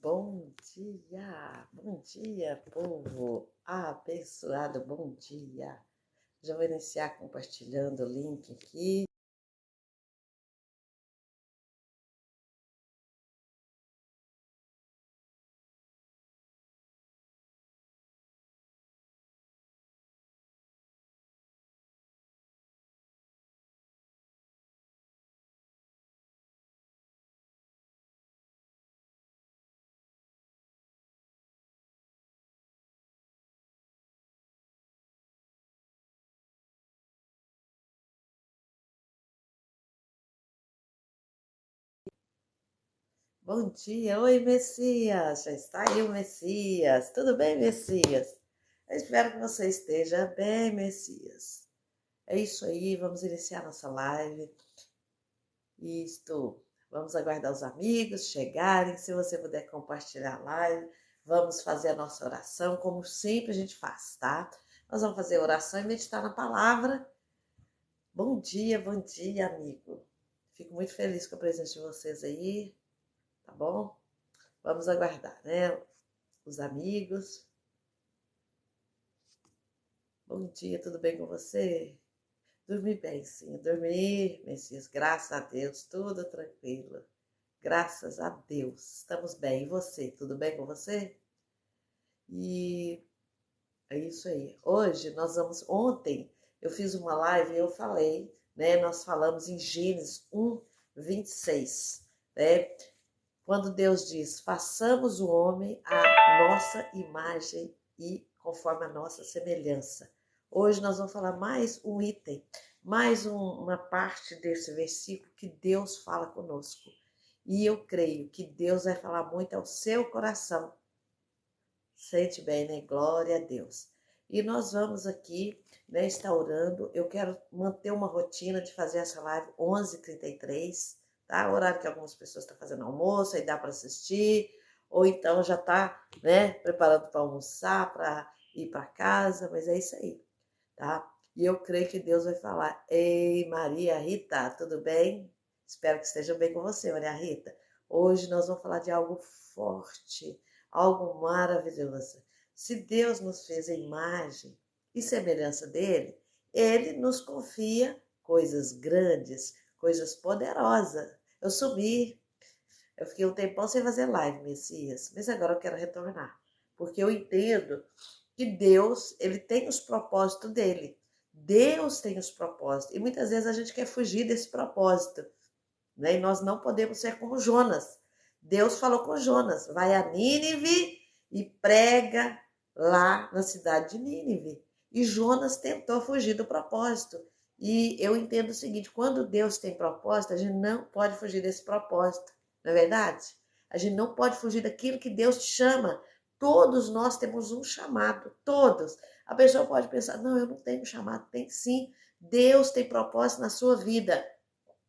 Bom dia, povo abençoado, bom dia. Já vou iniciar compartilhando o link aqui. Bom dia, oi Messias, já está aí o Messias. Tudo bem, Messias? Eu espero que você esteja bem, Messias. É isso aí, vamos iniciar nossa live. Isto, vamos aguardar os amigos chegarem. Se você puder compartilhar a live, vamos fazer a nossa oração, como sempre a gente faz, tá? Nós vamos fazer a oração e meditar na palavra. Bom dia, amigo. Fico muito feliz com a presença de vocês aí, tá bom? Vamos aguardar, né? Os amigos. Bom dia, tudo bem com você? Dormi bem, sim. Dormi, Messias, graças a Deus, tudo tranquilo. Graças a Deus, estamos bem. E você, tudo bem com você? E é isso aí. Ontem eu fiz uma live e eu falei, né? Nós falamos em Gênesis 1:26, né? Quando Deus diz, façamos o homem à nossa imagem e conforme a nossa semelhança. Hoje nós vamos falar mais um item, uma parte desse versículo que Deus fala conosco. E eu creio que Deus vai falar muito ao seu coração. Sente bem, né? Glória a Deus. E nós vamos aqui, né, estar orando. Eu quero manter uma rotina de fazer essa live 11h33, tá? O horário que algumas pessoas estão fazendo almoço, aí dá para assistir. Ou então já está, né, preparando para almoçar, para ir para casa. Mas é isso aí, tá? E eu creio que Deus vai falar. Ei, Maria Rita, tudo bem? Espero que esteja bem com você, Maria Rita. Hoje nós vamos falar de algo forte, algo maravilhoso. Se Deus nos fez a imagem e semelhança dele, ele nos confia coisas grandes, coisas poderosas. Eu sumi, eu fiquei um tempão sem fazer live, Messias, mas agora eu quero retornar, porque eu entendo que Deus, ele tem os propósitos dele. Deus tem os propósitos. E muitas vezes a gente quer fugir desse propósito, né? E nós não podemos ser como Jonas. Deus falou com Jonas, vai a Nínive e prega lá na cidade de Nínive. E Jonas tentou fugir do propósito. E eu entendo o seguinte, quando Deus tem propósito, a gente não pode fugir desse propósito, não é verdade? A gente não pode fugir daquilo que Deus te chama. Todos nós temos um chamado, todos. A pessoa pode pensar, não, eu não tenho chamado. Tem sim. Deus tem propósito na sua vida.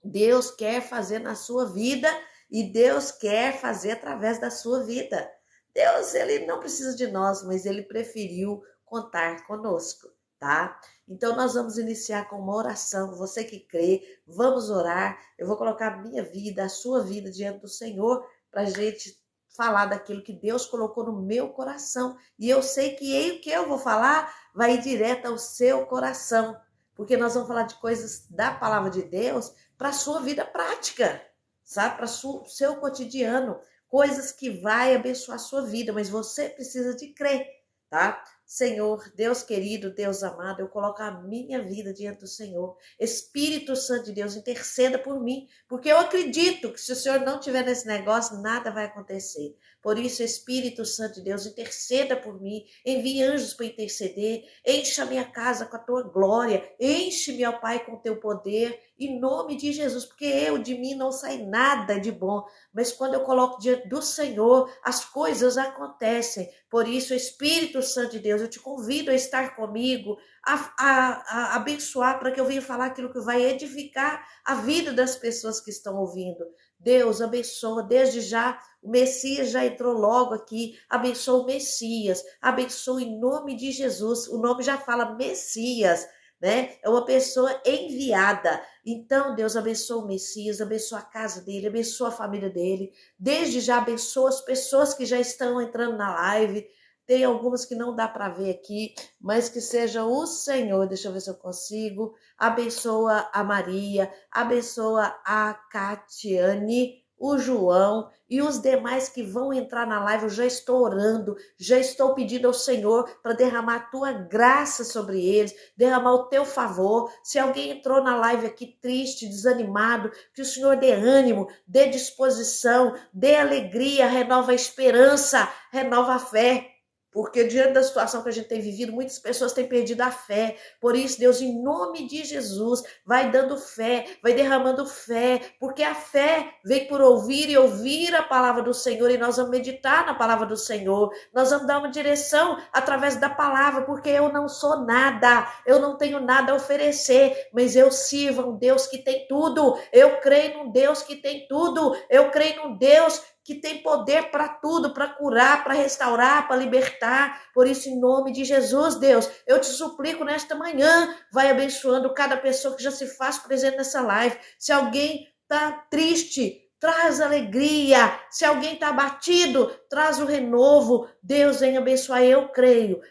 Deus quer fazer na sua vida e Deus quer fazer através da sua vida. Deus, ele não precisa de nós, mas ele preferiu contar conosco, tá? Então nós vamos iniciar com uma oração. Você que crê, vamos orar. Eu vou colocar a minha vida, a sua vida diante do Senhor para a gente falar daquilo que Deus colocou no meu coração. E eu sei que o que eu vou falar vai ir direto ao seu coração, porque nós vamos falar de coisas da palavra de Deus para a sua vida prática, sabe? Para o seu cotidiano, coisas que vai abençoar a sua vida, mas você precisa de crer, tá? Senhor, Deus querido, Deus amado, eu coloco a minha vida diante do Senhor. Espírito Santo de Deus, interceda por mim, porque eu acredito que se o Senhor não tiver nesse negócio, nada vai acontecer. Por isso, Espírito Santo de Deus, interceda por mim, envie anjos para interceder, encha a minha casa com a tua glória, enche, meu Pai, com o teu poder, em nome de Jesus, porque de mim não sai nada de bom, mas quando eu coloco diante do Senhor, as coisas acontecem. Por isso, Espírito Santo de Deus, eu te convido a estar comigo, a abençoar, para que eu venha falar aquilo que vai edificar a vida das pessoas que estão ouvindo. Deus, abençoa desde já. O Messias já entrou logo aqui. Abençoa o Messias. Abençoa em nome de Jesus. O nome já fala Messias. né? É uma pessoa enviada. Então, Deus abençoa o Messias, abençoa a casa dele, abençoa a família dele. Desde já abençoa as pessoas que já estão entrando na live. Tem algumas que não dá para ver aqui, mas que seja o Senhor. Deixa eu ver se eu consigo. Abençoa a Maria, abençoa a Catiane, o João e os demais que vão entrar na live. Eu já estou orando, já estou pedindo ao Senhor para derramar a tua graça sobre eles, derramar o teu favor. Se alguém entrou na live aqui triste, desanimado, que o Senhor dê ânimo, dê disposição, dê alegria, renova a esperança, renova a fé. Porque diante da situação que a gente tem vivido, muitas pessoas têm perdido a fé. Por isso, Deus, em nome de Jesus, vai dando fé, vai derramando fé, porque a fé vem por ouvir e ouvir a palavra do Senhor, e nós vamos meditar na palavra do Senhor. Nós vamos dar uma direção através da palavra, porque eu não sou nada, eu não tenho nada a oferecer, mas eu sirvo a um Deus que tem tudo. Eu creio num Deus que tem tudo. Eu creio num Deus que tem poder para tudo, para curar, para restaurar, para libertar. Por isso, em nome de Jesus, Deus, eu te suplico nesta manhã, vai abençoando cada pessoa que já se faz presente nessa live. Se alguém está triste, traz alegria. Se alguém está abatido, traz o renovo. Deus, vem abençoar. Eu creio,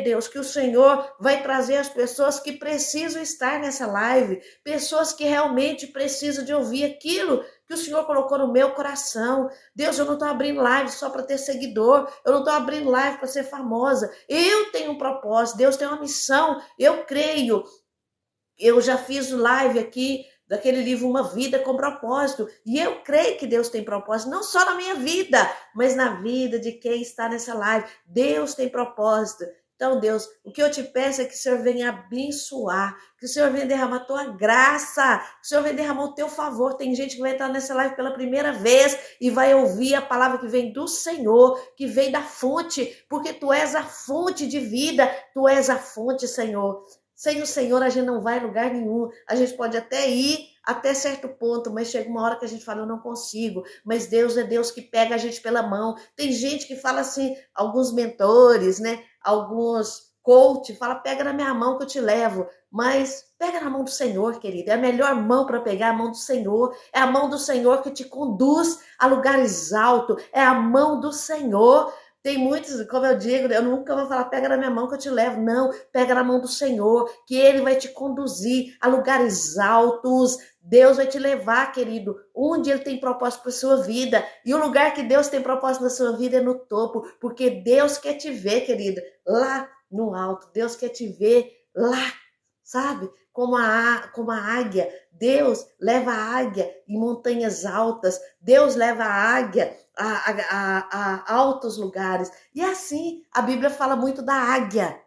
Deus, que o Senhor vai trazer as pessoas que precisam estar nessa live, pessoas que realmente precisam de ouvir aquilo que o Senhor colocou no meu coração. Deus, eu não estou abrindo live só para ter seguidor, eu não estou abrindo live para ser famosa. Eu tenho um propósito, Deus tem uma missão, eu creio. Eu já fiz live aqui daquele livro Uma Vida com Propósito, e eu creio que Deus tem propósito, não só na minha vida, mas na vida de quem está nessa live. Deus tem propósito. Então, Deus, o que eu te peço é que o Senhor venha abençoar, que o Senhor venha derramar a tua graça, que o Senhor venha derramar o teu favor. Tem gente que vai entrar nessa live pela primeira vez e vai ouvir a palavra que vem do Senhor, que vem da fonte, porque tu és a fonte de vida, tu és a fonte, Senhor. Sem o Senhor, a gente não vai a lugar nenhum. A gente pode até ir até certo ponto, mas chega uma hora que a gente fala, eu não consigo. Mas Deus é Deus que pega a gente pela mão. Tem gente que fala assim, alguns mentores, né? Alguns coach, fala, pega na minha mão que eu te levo. Mas pega na mão do Senhor, querido. É a melhor mão para pegar, a mão do Senhor. É a mão do Senhor que te conduz a lugares altos. É a mão do Senhor. Tem muitos, como eu digo, eu nunca vou falar, pega na minha mão que eu te levo. Não, pega na mão do Senhor, que Ele vai te conduzir a lugares altos. Deus vai te levar, querido, onde Ele tem propósito para a sua vida. E o lugar que Deus tem propósito na sua vida é no topo, porque Deus quer te ver, querido, lá no alto. Deus quer te ver lá, sabe? Como a águia. Deus leva a águia em montanhas altas. Deus leva a águia a altos lugares. E assim, a Bíblia fala muito da águia.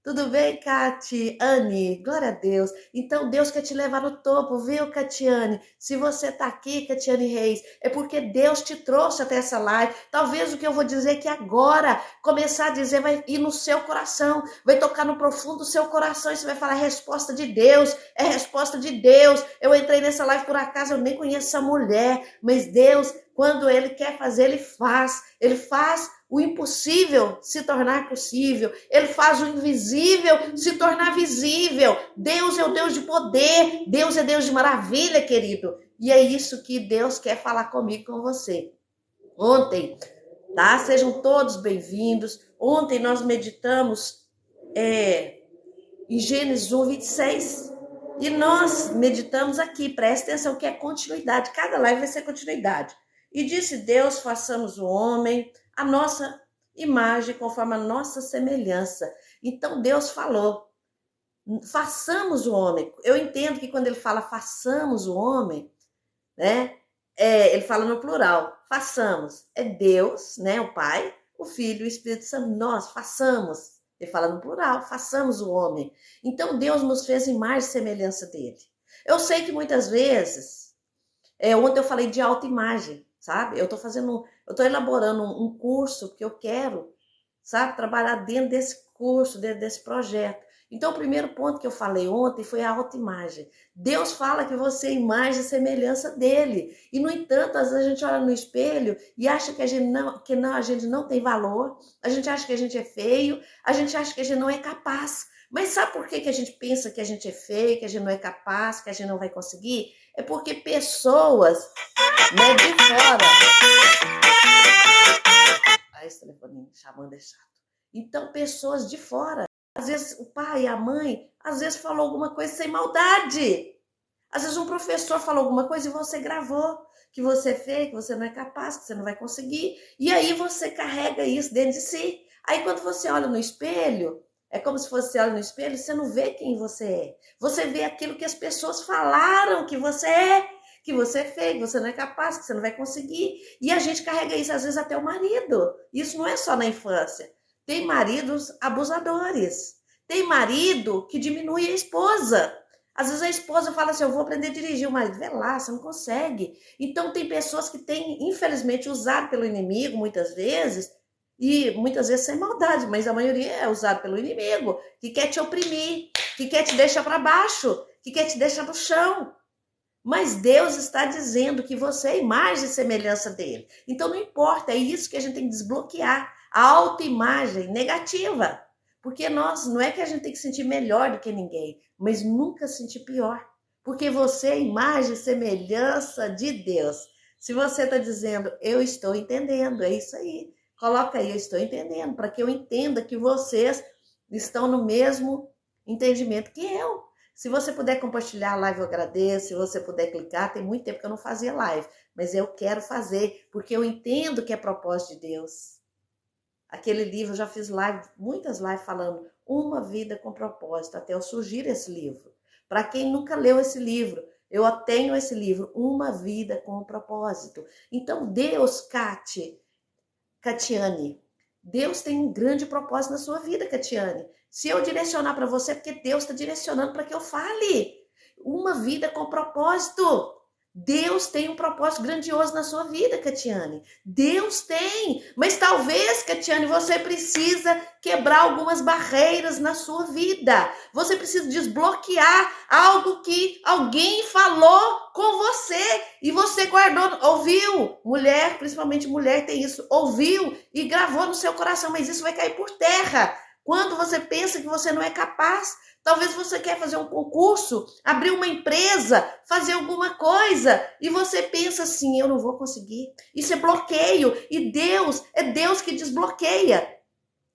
Tudo bem, Catiane? Glória a Deus. Então, Deus quer te levar no topo, viu, Catiane? Se você está aqui, Catiane Reis, é porque Deus te trouxe até essa live. Talvez o que eu vou dizer aqui agora, começar a dizer, vai ir no seu coração, vai tocar no profundo do seu coração e você vai falar, resposta de Deus, é resposta de Deus. Eu entrei nessa live por acaso, eu nem conheço essa mulher, mas Deus, quando Ele quer fazer, Ele faz. Ele faz o impossível se tornar possível. Ele faz o invisível se tornar visível. Deus é o Deus de poder. Deus é Deus de maravilha, querido. E é isso que Deus quer falar comigo, com você. Ontem, tá? Sejam todos bem-vindos. Ontem nós meditamos em Gênesis 1, 26. E nós meditamos aqui. Presta atenção que é continuidade. Cada live vai ser continuidade. E disse Deus, façamos o homem a nossa imagem, conforme a nossa semelhança. Então Deus falou, façamos o homem. Eu entendo que quando ele fala façamos o homem, né? Ele fala no plural, façamos. É Deus, né? O Pai, o Filho e o Espírito Santo. Nós façamos. Ele fala no plural, façamos o homem. Então Deus nos fez imagem e semelhança dele. Eu sei que muitas vezes, ontem eu falei de autoimagem, sabe? Eu estou elaborando um curso que eu quero, sabe, trabalhar dentro desse curso, dentro desse projeto. Então, o primeiro ponto que eu falei ontem foi a autoimagem. Deus fala que você é imagem e semelhança dele. E, no entanto, às vezes a gente olha no espelho e acha que a gente não tem valor, a gente acha que a gente é feio, a gente acha que a gente não é capaz. Mas sabe por que a gente pensa que a gente é feio, que a gente não é capaz, que a gente não vai conseguir? É porque pessoas, né, de fora... esse telefoninho chamando é chato. Então, pessoas de fora, às vezes o pai, a mãe, às vezes falou alguma coisa sem maldade. Às vezes um professor falou alguma coisa e você gravou, que você é feio, que você não é capaz, que você não vai conseguir. E aí você carrega isso dentro de si. Aí quando você olha no espelho, é como se você olha no espelho e você não vê quem você é. Você vê aquilo que as pessoas falaram que você é. Que você é feio, que você não é capaz, que você não vai conseguir. E a gente carrega isso, às vezes, até o marido. Isso não é só na infância. Tem maridos abusadores. Tem marido que diminui a esposa. Às vezes a esposa fala assim, eu vou aprender a dirigir, o marido, vê lá, você não consegue. Então tem pessoas que têm, infelizmente, usado pelo inimigo, muitas vezes, e muitas vezes sem maldade, mas a maioria é usado pelo inimigo, que quer te oprimir, que quer te deixar para baixo, que quer te deixar no chão. Mas Deus está dizendo que você é imagem e semelhança dele. Então não importa, é isso que a gente tem que desbloquear. A autoimagem negativa. Porque nós, não é que a gente tem que sentir melhor do que ninguém, mas nunca sentir pior. Porque você é imagem e semelhança de Deus. Se você está dizendo, eu estou entendendo, é isso aí. Coloca aí, eu estou entendendo, para que eu entenda que vocês estão no mesmo entendimento que eu. Se você puder compartilhar a live, eu agradeço. Se você puder clicar, tem muito tempo que eu não fazia live, mas eu quero fazer, porque eu entendo que é propósito de Deus. Aquele livro, eu já fiz live, muitas lives falando Uma Vida com Propósito, até eu surgir esse livro. Para quem nunca leu esse livro, eu tenho esse livro, Uma Vida com Propósito. Então, Deus, Catiane, Deus tem um grande propósito na sua vida, Catiane. Se eu direcionar para você, é porque Deus está direcionando para que eu fale. Uma vida com propósito. Deus tem um propósito grandioso na sua vida, Catiane. Deus tem. Mas talvez, Catiane, você precisa quebrar algumas barreiras na sua vida. Você precisa desbloquear algo que alguém falou com você e você guardou, ouviu. Mulher, principalmente mulher, tem isso. Ouviu e gravou no seu coração, mas isso vai cair por terra. Quando você pensa que você não é capaz, talvez você quer fazer um concurso, abrir uma empresa, fazer alguma coisa, e você pensa assim, eu não vou conseguir. Isso é bloqueio, e Deus, é Deus que desbloqueia.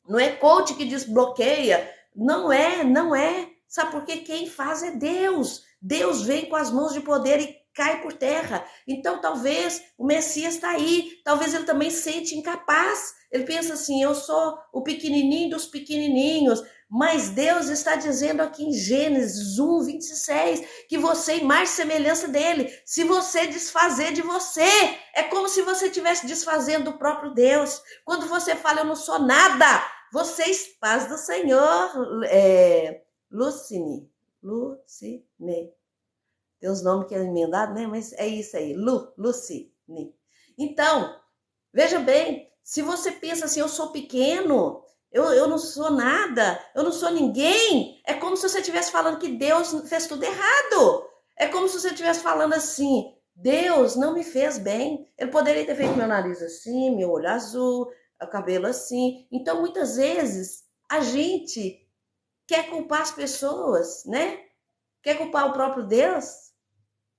Não é coach que desbloqueia, não é. Sabe por quê? Quem faz é Deus. Deus vem com as mãos de poder e cai por terra. Então, talvez o Messias está aí, talvez ele também se sente incapaz. Ele pensa assim, eu sou o pequenininho dos pequenininhos, mas Deus está dizendo aqui em Gênesis 1, 26, que você é imagem e semelhança dele. Se você desfazer de você, é como se você estivesse desfazendo do próprio Deus. Quando você fala, eu não sou nada, vocês, paz do Senhor, Lucine. Tem uns nomes que é emendado, né? Mas é isso aí, Lucine. Então, veja bem, se você pensa assim, eu sou pequeno, eu não sou nada, eu não sou ninguém, é como se você estivesse falando que Deus fez tudo errado. É como se você estivesse falando assim, Deus não me fez bem. Ele poderia ter feito meu nariz assim, meu olho azul, o cabelo assim. Então, muitas vezes, a gente quer culpar as pessoas, né? Quer culpar o próprio Deus.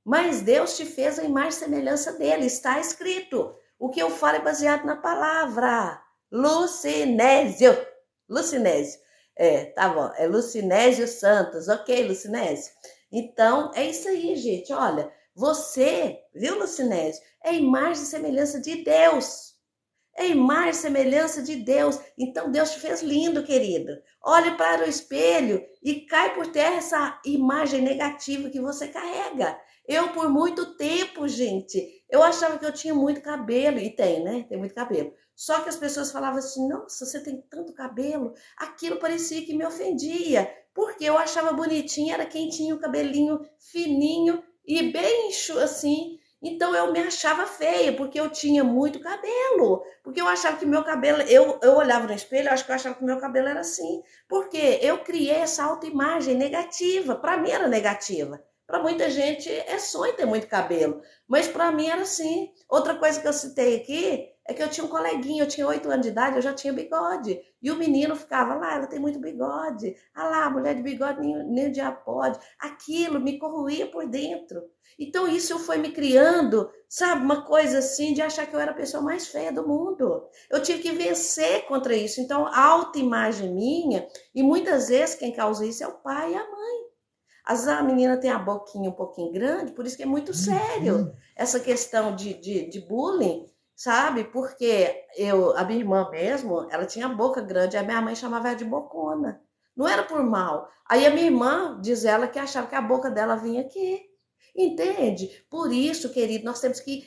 Mas Deus te fez a imagem e semelhança dele, está escrito. O que eu falo é baseado na palavra. Lucinésio. Tá bom. É Lucinésio Santos. Ok, Lucinésio? Então, é isso aí, gente. Olha, você, viu, Lucinésio? É imagem e semelhança de Deus. É imagem e semelhança de Deus. Então, Deus te fez lindo, querido. Olhe para o espelho e cai por terra essa imagem negativa que você carrega. Eu, por muito tempo, gente, eu achava que eu tinha muito cabelo. E tem, né? Tem muito cabelo. Só que as pessoas falavam assim, nossa, você tem tanto cabelo. Aquilo parecia que me ofendia. Porque eu achava bonitinha, era quem tinha o cabelinho fininho e bem assim. Então eu me achava feia, porque eu tinha muito cabelo. Porque eu achava que meu cabelo... Eu olhava no espelho, eu acho que eu achava que meu cabelo era assim. Porque eu criei essa autoimagem negativa. Para mim era negativa. Para muita gente é sonho ter muito cabelo, mas para mim era assim. Outra coisa que eu citei aqui é que eu tinha um coleguinha, eu tinha 8 anos de idade, eu já tinha bigode. E o menino ficava lá, ela tem muito bigode. Ah lá, a mulher de bigode nem o diabo pode. Aquilo me corroía por dentro. Então isso foi me criando, sabe, uma coisa assim de achar que eu era a pessoa mais feia do mundo. Eu tive que vencer contra isso. Então, a autoimagem minha, e muitas vezes quem causa isso é o pai e a mãe. Às vezes a menina tem a boquinha um pouquinho grande, por isso que é muito sério essa questão de bullying, sabe? Porque a minha irmã mesmo, ela tinha a boca grande, a minha mãe chamava ela de bocona. Não era por mal. Aí a minha irmã, diz ela, que achava que a boca dela vinha aqui. Entende? Por isso, querido, nós temos que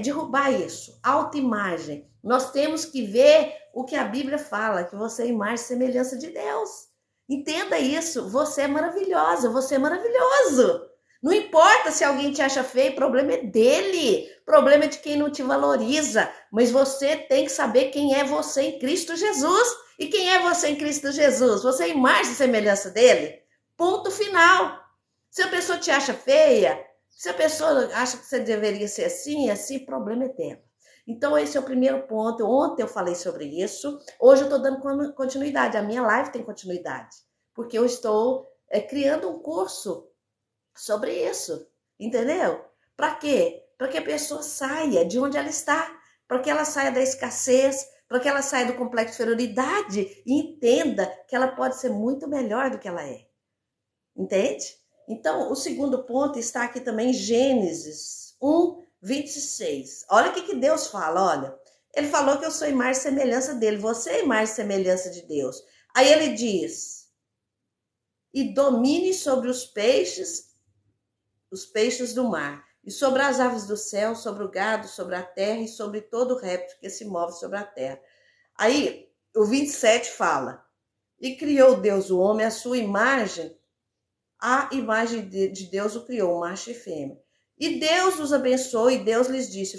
derrubar isso. Autoimagem. Nós temos que ver o que a Bíblia fala, que você é imagem e semelhança de Deus. Entenda isso. Você é maravilhosa, você é maravilhoso. Não importa se alguém te acha feio, o problema é dele. O problema é de quem não te valoriza. Mas você tem que saber quem é você em Cristo Jesus. E quem é você em Cristo Jesus? Você é imagem e semelhança dele? Ponto final. Se a pessoa te acha feia, se a pessoa acha que você deveria ser assim, o problema é dela. Então, esse é o primeiro ponto. Ontem eu falei sobre isso. Hoje eu estou dando continuidade. A minha live tem continuidade. Porque eu estou criando um curso sobre isso. Entendeu? Para quê? Para que a pessoa saia de onde ela está. Para que ela saia da escassez. Para que ela saia do complexo de inferioridade. E entenda que ela pode ser muito melhor do que ela é. Entende? Então, o segundo ponto está aqui também, Gênesis 1, 26. Olha o que Deus fala, olha. Ele falou que eu sou imagem e semelhança dele. Você é imagem e semelhança de Deus. Aí ele diz, e domine sobre os peixes do mar, e sobre as aves do céu, sobre o gado, sobre a terra e sobre todo réptil que se move sobre a terra. Aí, o 27 fala, e criou Deus o homem à sua imagem, a imagem de Deus o criou, macho e fêmea. E Deus os abençoou e Deus lhes disse,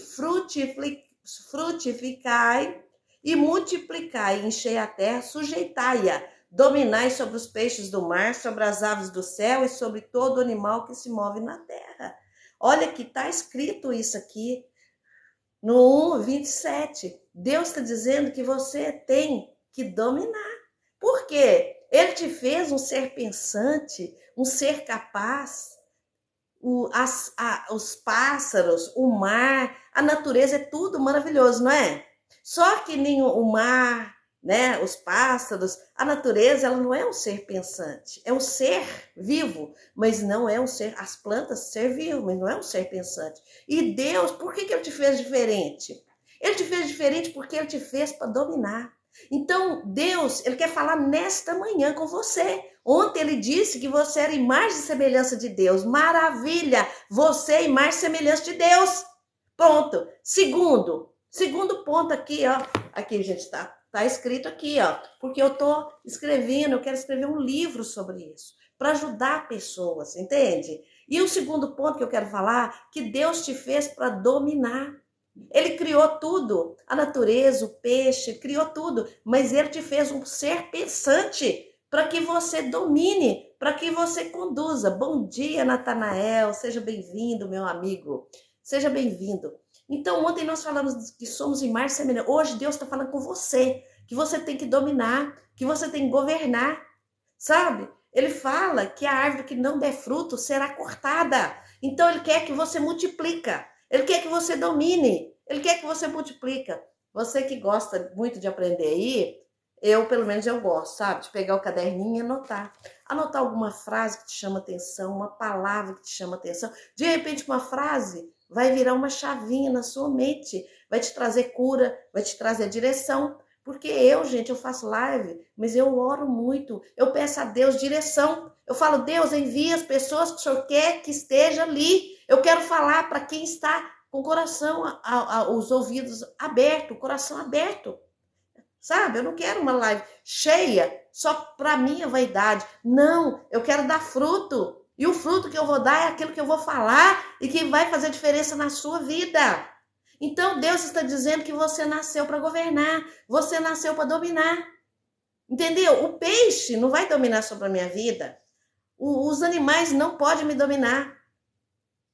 frutificai e multiplicai, enchei a terra, sujeitai-a, dominai sobre os peixes do mar, sobre as aves do céu e sobre todo animal que se move na terra. Olha que está escrito isso aqui no 1, 27. Deus está dizendo que você tem que dominar. Por quê? Ele te fez um ser pensante, um ser capaz. Os pássaros, o mar, a natureza é tudo maravilhoso, não é? Só que nem o mar, né, os pássaros, a natureza, ela não é um ser pensante, é um ser vivo, mas não é um ser, as plantas, ser vivo, mas não é um ser pensante. E Deus, por que ele te fez diferente? Ele te fez diferente porque ele te fez para dominar. Então, Deus, ele quer falar nesta manhã com você. Ontem ele disse que você era imagem e semelhança de Deus. Maravilha! Você é imagem e semelhança de Deus. Ponto. Segundo ponto aqui, ó. Aqui, gente, tá escrito aqui, ó. Porque eu tô escrevendo, eu quero escrever um livro sobre isso. Para ajudar pessoas, entende? E o segundo ponto que eu quero falar, que Deus te fez para dominar. Ele criou tudo, a natureza, o peixe, criou tudo, mas ele te fez um ser pensante para que você domine, para que você conduza. Bom dia, Natanael, seja bem-vindo, meu amigo, seja bem-vindo. Então, ontem nós falamos que somos imagem e semelhança. Hoje Deus está falando com você, que você tem que dominar, que você tem que governar, sabe? Ele fala que a árvore que não der fruto será cortada. Então, ele quer que você multiplica. Ele quer que você domine, ele quer que você multiplica. Você que gosta muito de aprender aí, pelo menos eu gosto, sabe? De pegar o caderninho e anotar. Anotar alguma frase que te chama atenção, uma palavra que te chama atenção. De repente, uma frase vai virar uma chavinha na sua mente, vai te trazer cura, vai te trazer direção. Porque gente, eu faço live, mas eu oro muito, eu peço a Deus direção. Eu falo, Deus, envia as pessoas que o Senhor quer que esteja ali. Eu quero falar para quem está com o coração, os ouvidos abertos, o coração aberto. Sabe? Eu não quero uma live cheia só para minha vaidade. Não, eu quero dar fruto. E o fruto que eu vou dar é aquilo que eu vou falar e que vai fazer diferença na sua vida. Então, Deus está dizendo que você nasceu para governar, você nasceu para dominar. Entendeu? O peixe não vai dominar sobre a minha vida. Os animais não podem me dominar.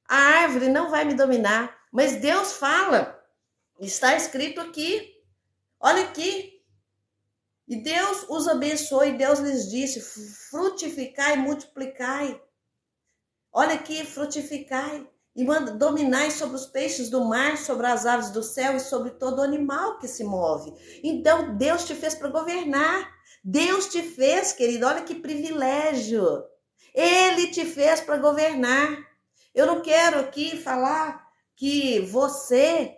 A árvore não vai me dominar. Mas Deus fala, está escrito aqui, olha aqui. E Deus os abençoou e Deus lhes disse, frutificai e multiplicai. Olha aqui, frutificai e dominai sobre os peixes do mar, sobre as aves do céu e sobre todo animal que se move. Então, Deus te fez para governar. Deus te fez, querido, olha que privilégio. Ele te fez para governar. Eu não quero aqui falar que você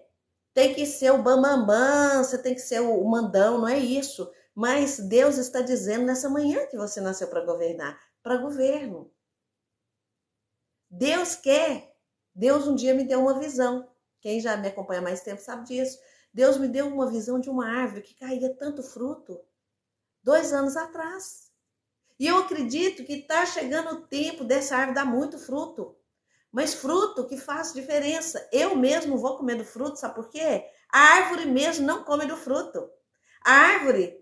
tem que ser o bambambam, você tem que ser o mandão, não é isso. Mas Deus está dizendo nessa manhã que você nasceu para governar, para governo. Deus quer. Deus um dia me deu uma visão. Quem já me acompanha há mais tempo sabe disso. Deus me deu uma visão de uma árvore que caía tanto fruto 2 anos atrás. E eu acredito que está chegando o tempo dessa árvore dar muito fruto. Mas fruto que faz diferença. Eu mesmo vou comer do fruto, sabe por quê? A árvore mesmo não come do fruto. A árvore,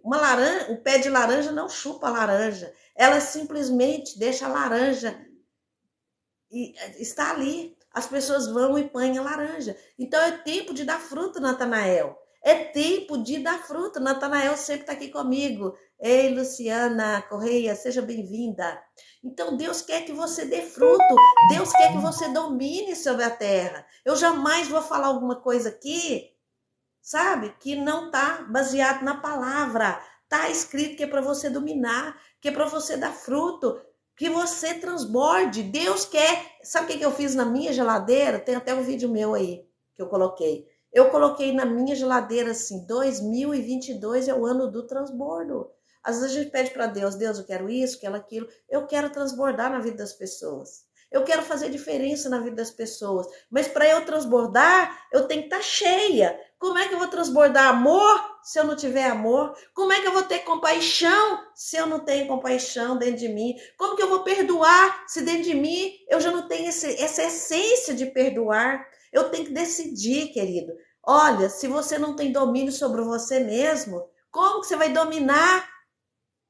o pé de laranja não chupa a laranja. Ela simplesmente deixa a laranja e está ali. As pessoas vão e põem a laranja. Então é tempo de dar fruto, Natanael. É tempo de dar fruto. Natanael sempre está aqui comigo. Ei, Luciana Correia, seja bem-vinda. Então Deus quer que você dê fruto. Deus quer que você domine sobre a terra. Eu jamais vou falar alguma coisa aqui, sabe, que não está baseado na palavra. Está escrito que é para você dominar, que é para você dar fruto, que você transborde. Deus quer. Sabe o que eu fiz na minha geladeira? Tem até um vídeo meu aí que eu coloquei. Eu coloquei na minha geladeira assim, 2022 é o ano do transbordo. Às vezes a gente pede para Deus, Deus, eu quero isso, quero aquilo. Eu quero transbordar na vida das pessoas. Eu quero fazer diferença na vida das pessoas. Mas para eu transbordar, eu tenho que estar cheia. Como é que eu vou transbordar amor se eu não tiver amor? Como é que eu vou ter compaixão se eu não tenho compaixão dentro de mim? Como que eu vou perdoar se dentro de mim eu já não tenho essa essência de perdoar? Eu tenho que decidir, querido. Olha, se você não tem domínio sobre você mesmo, como que você vai dominar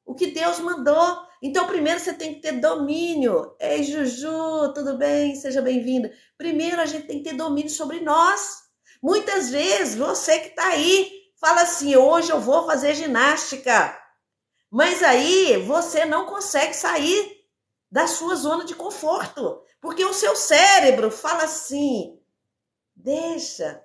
o que Deus mandou? Então, primeiro você tem que ter domínio. Ei, Juju, tudo bem? Seja bem-vinda. Primeiro, a gente tem que ter domínio sobre nós. Muitas vezes, você que está aí, fala assim, hoje eu vou fazer ginástica. Mas aí, você não consegue sair da sua zona de conforto. Porque o seu cérebro fala assim, deixa,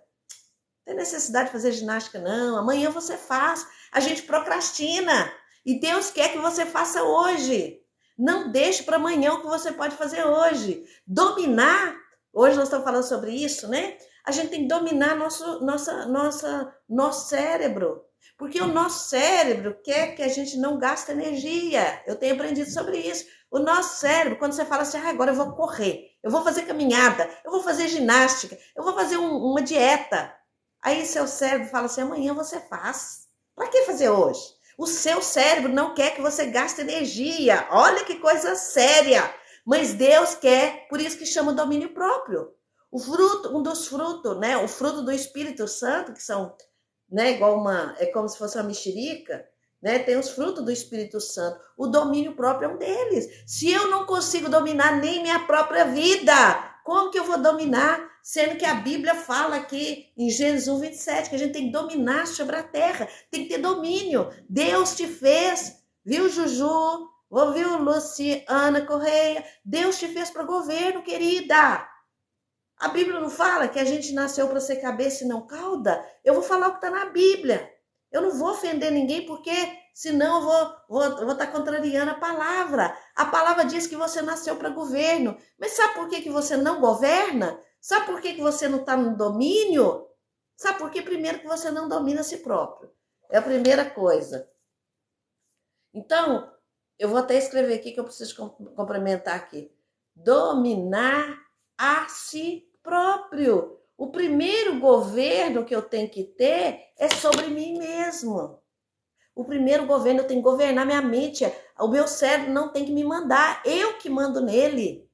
não tem necessidade de fazer ginástica não, amanhã você faz. A gente procrastina. E Deus quer que você faça hoje. Não deixe para amanhã o que você pode fazer hoje. Dominar, hoje nós estamos falando sobre isso, né? A gente tem que dominar nosso cérebro. Porque o nosso cérebro quer que a gente não gaste energia. Eu tenho aprendido sobre isso. O nosso cérebro, quando você fala assim, agora eu vou correr, eu vou fazer caminhada, eu vou fazer ginástica, eu vou fazer uma dieta. Aí seu cérebro fala assim, amanhã você faz. Para que fazer hoje? O seu cérebro não quer que você gaste energia. Olha que coisa séria. Mas Deus quer, por isso que chama domínio próprio. O fruto, um dos frutos, né? O fruto do Espírito Santo, que são, né, igual é como se fosse uma mexerica, né? Tem os frutos do Espírito Santo. O domínio próprio é um deles. Se eu não consigo dominar nem minha própria vida, como que eu vou dominar? Sendo que a Bíblia fala aqui em Gênesis 1:27 que a gente tem que dominar sobre a terra, tem que ter domínio. Deus te fez, viu, Juju? Ouviu, Luciana Correia? Deus te fez para governo, querida. A Bíblia não fala que a gente nasceu para ser cabeça e não cauda? Eu vou falar o que está na Bíblia. Eu não vou ofender ninguém porque senão eu vou estar contrariando a palavra. A palavra diz que você nasceu para governo. Mas sabe por que você não governa? Sabe por que você não está no domínio? Sabe por que? Primeiro que você não domina a si próprio. É a primeira coisa. Então, eu vou até escrever aqui que eu preciso complementar aqui. Dominar a si próprio. O primeiro governo que eu tenho que ter é sobre mim mesmo. O primeiro governo, eu tenho que governar minha mente. O meu cérebro não tem que me mandar, eu que mando nele.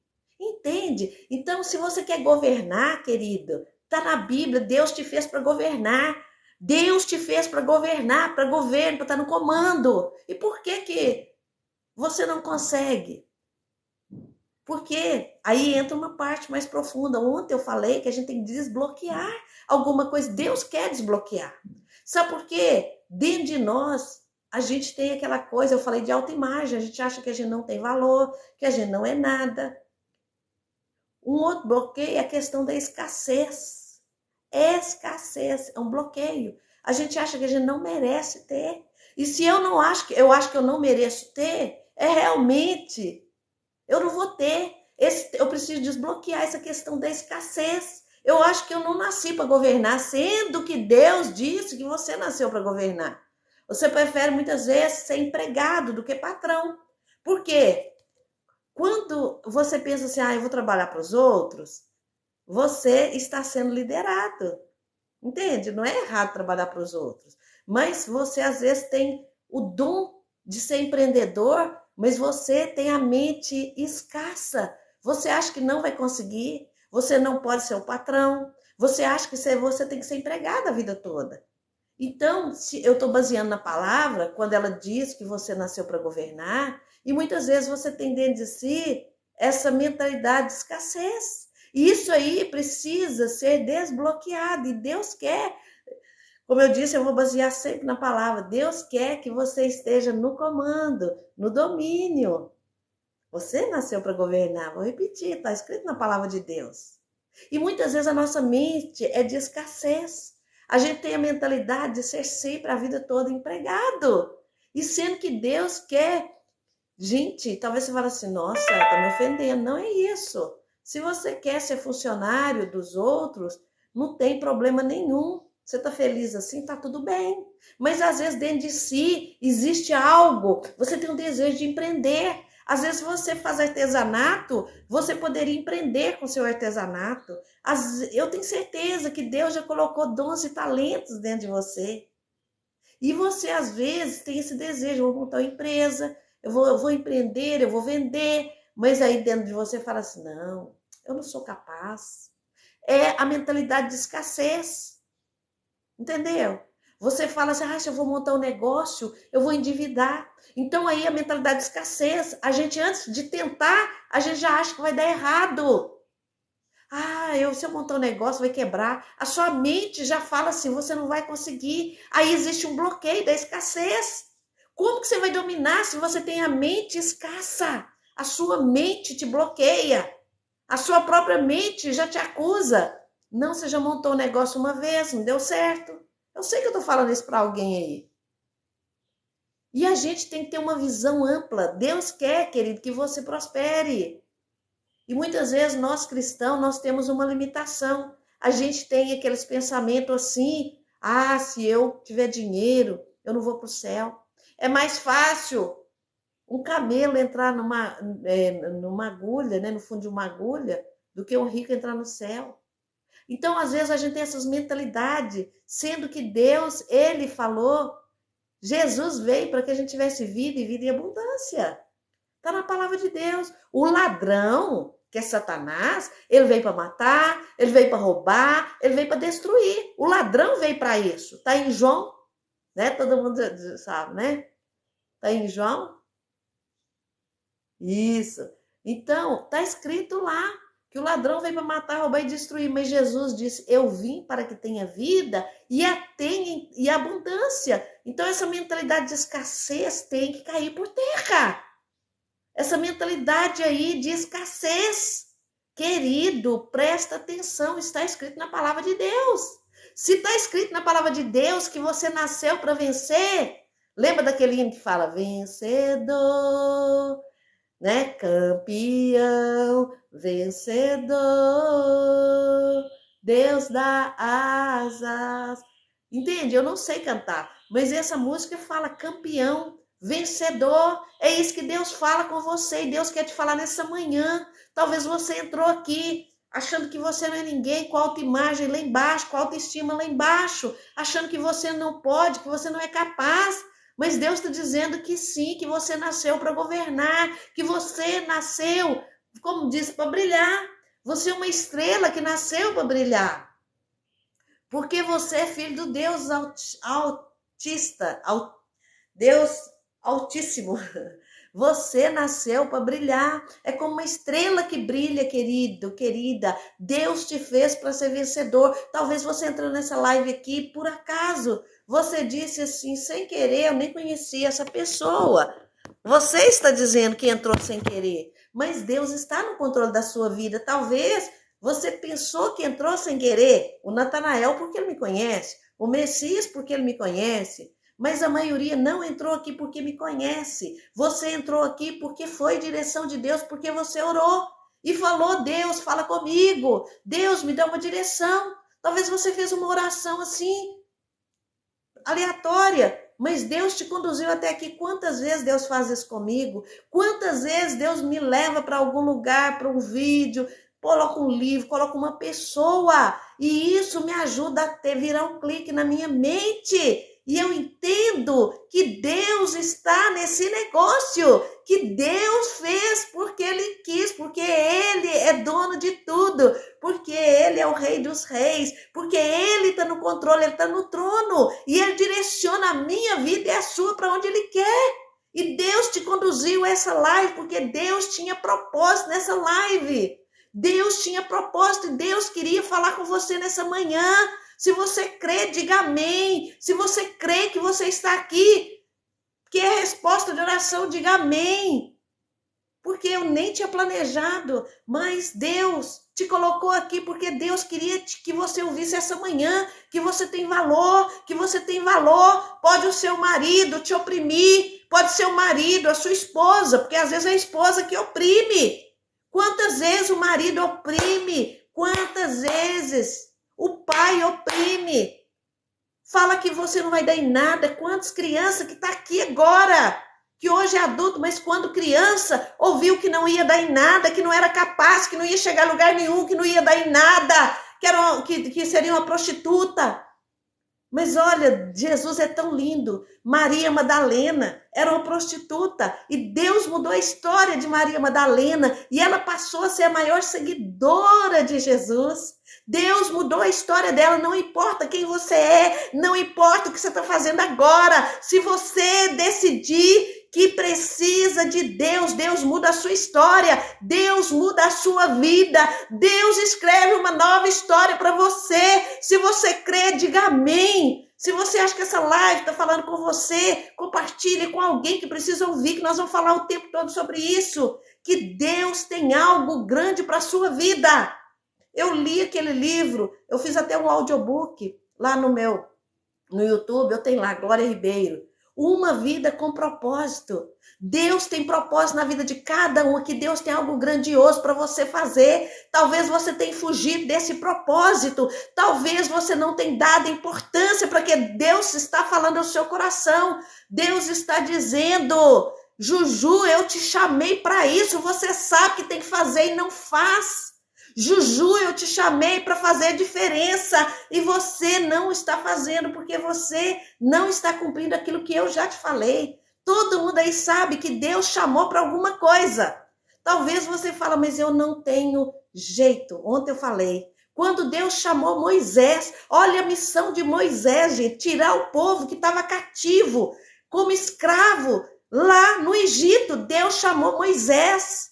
Entende? Então, se você quer governar, querido, está na Bíblia, Deus te fez para governar. Deus te fez para governar, para governo, para estar no comando. E por que você não consegue? Porque aí entra uma parte mais profunda. Ontem eu falei que a gente tem que desbloquear alguma coisa. Deus quer desbloquear. Sabe por quê? Dentro de nós, a gente tem aquela coisa, eu falei de autoimagem, a gente acha que a gente não tem valor, que a gente não é nada. Um outro bloqueio é a questão da escassez. Escassez é um bloqueio. A gente acha que a gente não merece ter. E se eu acho que eu não mereço ter, é realmente eu não vou ter. Eu preciso desbloquear essa questão da escassez. Eu acho que eu não nasci para governar, sendo que Deus disse que você nasceu para governar. Você prefere muitas vezes ser empregado do que patrão. Por quê? Quando você pensa assim, eu vou trabalhar para os outros, você está sendo liderado. Entende? Não é errado trabalhar para os outros. Mas você, às vezes, tem o dom de ser empreendedor, mas você tem a mente escassa. Você acha que não vai conseguir, você não pode ser o patrão, você acha que você tem que ser empregado a vida toda. Então, se eu estou baseando na palavra, quando ela diz que você nasceu para governar, e muitas vezes você tem dentro de si essa mentalidade de escassez. E isso aí precisa ser desbloqueado. E Deus quer, como eu disse, eu vou basear sempre na palavra. Deus quer que você esteja no comando, no domínio. Você nasceu para governar. Vou repetir, está escrito na palavra de Deus. E muitas vezes a nossa mente é de escassez. A gente tem a mentalidade de ser sempre a vida toda empregado. E sendo que Deus quer. Gente, talvez você fale assim, nossa, tá me ofendendo. Não é isso. Se você quer ser funcionário dos outros, não tem problema nenhum. Você tá feliz assim, tá tudo bem. Mas às vezes dentro de si existe algo. Você tem um desejo de empreender. Às vezes você faz artesanato, você poderia empreender com seu artesanato. Eu tenho certeza que Deus já colocou dons e talentos dentro de você. E você, às vezes, tem esse desejo, eu vou montar uma empresa, eu vou empreender, eu vou vender, mas aí dentro de você fala assim, não, eu não sou capaz. É a mentalidade de escassez, entendeu? Você fala assim, se eu vou montar um negócio, eu vou endividar. Então aí a mentalidade de escassez, a gente antes de tentar, a gente já acha que vai dar errado. Se eu montar um negócio vai quebrar. A sua mente já fala assim, você não vai conseguir. Aí existe um bloqueio da escassez. Como que você vai dominar se você tem a mente escassa? A sua mente te bloqueia. A sua própria mente já te acusa. Não, você já montou um negócio uma vez, não deu certo. Eu sei que eu tô falando isso para alguém aí. E a gente tem que ter uma visão ampla. Deus quer, querido, que você prospere. E muitas vezes nós cristãos, nós temos uma limitação. A gente tem aqueles pensamentos assim, se eu tiver dinheiro, eu não vou para o céu. É mais fácil um camelo entrar numa agulha, né, no fundo de uma agulha, do que um rico entrar no céu. Então, às vezes, a gente tem essas mentalidades, sendo que Deus, Ele falou, Jesus veio para que a gente tivesse vida e vida em abundância. Está na palavra de Deus. O ladrão, que é Satanás, ele veio para matar, ele veio para roubar, ele veio para destruir. O ladrão veio para isso. Está em João, né? Todo mundo sabe, né? Está em João. Isso. Então, está escrito lá que o ladrão veio para matar, roubar e destruir. Mas Jesus disse, eu vim para que tenha vida e a tenha e abundância. Então, essa mentalidade de escassez tem que cair por terra. Essa mentalidade aí de escassez. Querido, presta atenção, está escrito na palavra de Deus. Se está escrito na palavra de Deus que você nasceu para vencer, lembra daquele hino que fala vencedor, né? Campeão, vencedor, Deus dá asas. Entende? Eu não sei cantar, mas essa música fala campeão, vencedor. É isso que Deus fala com você e Deus quer te falar nessa manhã. Talvez você entrou aqui achando que você não é ninguém, com autoimagem lá embaixo, com autoestima lá embaixo, achando que você não pode, que você não é capaz. Mas Deus está dizendo que sim, que você nasceu para governar, que você nasceu, como disse, para brilhar. Você é uma estrela que nasceu para brilhar. Porque você é filho do Deus autista, Deus altíssimo. Você nasceu para brilhar. É como uma estrela que brilha, querido, querida. Deus te fez para ser vencedor. Talvez você entrou nessa live aqui por acaso. Você disse assim, sem querer, eu nem conhecia essa pessoa. Você está dizendo que entrou sem querer, mas Deus está no controle da sua vida. Talvez você pensou que entrou sem querer. O Natanael, porque ele me conhece. O Messias, porque ele me conhece. Mas a maioria não entrou aqui porque me conhece. Você entrou aqui porque foi direção de Deus, porque você orou e falou: Deus, fala comigo. Deus, me dá uma direção. Talvez você fez uma oração assim, aleatória, mas Deus te conduziu até aqui. Quantas vezes Deus faz isso comigo? Quantas vezes Deus me leva para algum lugar, para um vídeo, coloca um livro, coloca uma pessoa, e isso me ajuda a virar um clique na minha mente. E eu entendo que Deus está nesse negócio, que Deus fez porque Ele quis, porque Ele é dono de tudo, porque Ele é o Rei dos Reis, porque Ele está no controle, Ele está no trono, e Ele direciona a minha vida e a sua para onde Ele quer. E Deus te conduziu a essa live, porque Deus tinha propósito nessa live. Deus tinha propósito e Deus queria falar com você nessa manhã. Se você crê, diga amém. Se você crê que você está aqui, que é resposta de oração, diga amém. Porque eu nem tinha planejado, mas Deus te colocou aqui porque Deus queria que você ouvisse essa manhã, que você tem valor, que você tem valor. Pode o seu marido te oprimir, pode ser o marido, a sua esposa, porque às vezes é a esposa que oprime. Quantas vezes o marido oprime? Quantas vezes o pai oprime? Fala que você não vai dar em nada. Quantas crianças que está aqui agora, que hoje é adulto, mas quando criança ouviu que não ia dar em nada, que não era capaz, que não ia chegar a lugar nenhum, que não ia dar em nada, que seria uma prostituta. Mas olha, Jesus é tão lindo. Maria Madalena era uma prostituta e Deus mudou a história de Maria Madalena e ela passou a ser a maior seguidora de Jesus. Deus mudou a história dela, não importa quem você é, não importa o que você está fazendo agora. Se você decidir que precisa de Deus, Deus muda a sua história, Deus muda a sua vida, Deus escreve uma nova história para você. Se você crê, diga amém. Se você acha que essa live está falando com você, compartilhe com alguém que precisa ouvir, que nós vamos falar o tempo todo sobre isso, que Deus tem algo grande para a sua vida. Eu li aquele livro, eu fiz até um audiobook lá no YouTube, eu tenho lá, Glória Ribeiro. Uma vida com propósito. Deus tem propósito na vida de cada um, que Deus tem algo grandioso para você fazer. Talvez você tenha fugido desse propósito, talvez você não tenha dado importância para que Deus está falando ao seu coração. Deus está dizendo: Juju, eu te chamei para isso, você sabe que tem que fazer e não faz. Juju, eu te chamei para fazer diferença e você não está fazendo porque você não está cumprindo aquilo que eu já te falei. Todo mundo aí sabe que Deus chamou para alguma coisa. Talvez você fale, mas eu não tenho jeito. Ontem eu falei, quando Deus chamou Moisés, olha a missão de Moisés, gente, tirar o povo que estava cativo, como escravo, lá no Egito. Deus chamou Moisés,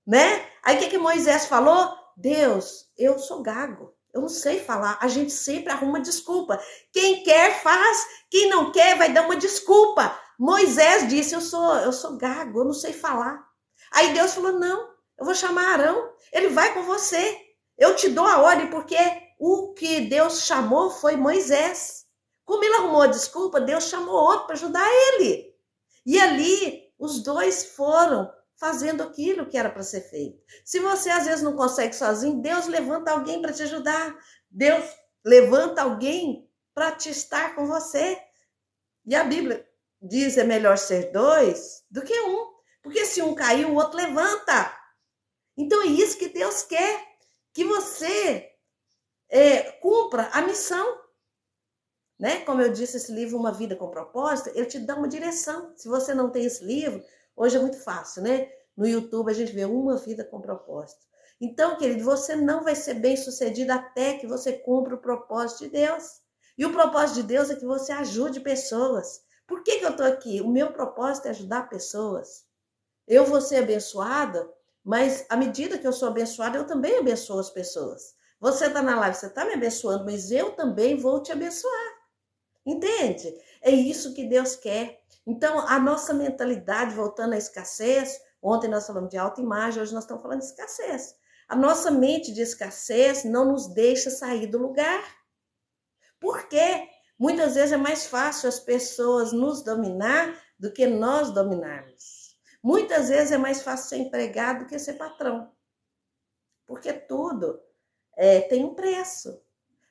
né? Aí o que Moisés falou? Deus, eu sou gago, eu não sei falar. A gente sempre arruma desculpa. Quem quer faz, quem não quer vai dar uma desculpa. Moisés disse, eu sou gago, eu não sei falar. Aí Deus falou, não, eu vou chamar Arão, ele vai com você. Eu te dou a ordem, porque o que Deus chamou foi Moisés. Como ele arrumou a desculpa, Deus chamou outro para ajudar ele. E ali, os dois foram fazendo aquilo que era para ser feito. Se você às vezes não consegue sozinho, Deus levanta alguém para te ajudar. Deus levanta alguém para te estar com você. E a Bíblia diz, é melhor ser dois do que um. Porque se um cair, o outro levanta. Então é isso que Deus quer. Que você cumpra a missão. Né? Como eu disse, esse livro, Uma Vida com Propósito, ele te dá uma direção. Se você não tem esse livro, hoje é muito fácil, né? No YouTube a gente vê Uma Vida com Propósito. Então, querido, você não vai ser bem sucedido até que você cumpra o propósito de Deus. E o propósito de Deus é que você ajude pessoas. Por que eu estou aqui? O meu propósito é ajudar pessoas. Eu vou ser abençoada, mas à medida que eu sou abençoada, eu também abençoo as pessoas. Você está na live, você está me abençoando, mas eu também vou te abençoar. Entende? É isso que Deus quer. Então, a nossa mentalidade, voltando à escassez, ontem nós falamos de autoimagem, hoje nós estamos falando de escassez. A nossa mente de escassez não nos deixa sair do lugar. Por quê? Muitas vezes é mais fácil as pessoas nos dominar do que nós dominarmos. Muitas vezes é mais fácil ser empregado do que ser patrão. Porque tudo tem um preço.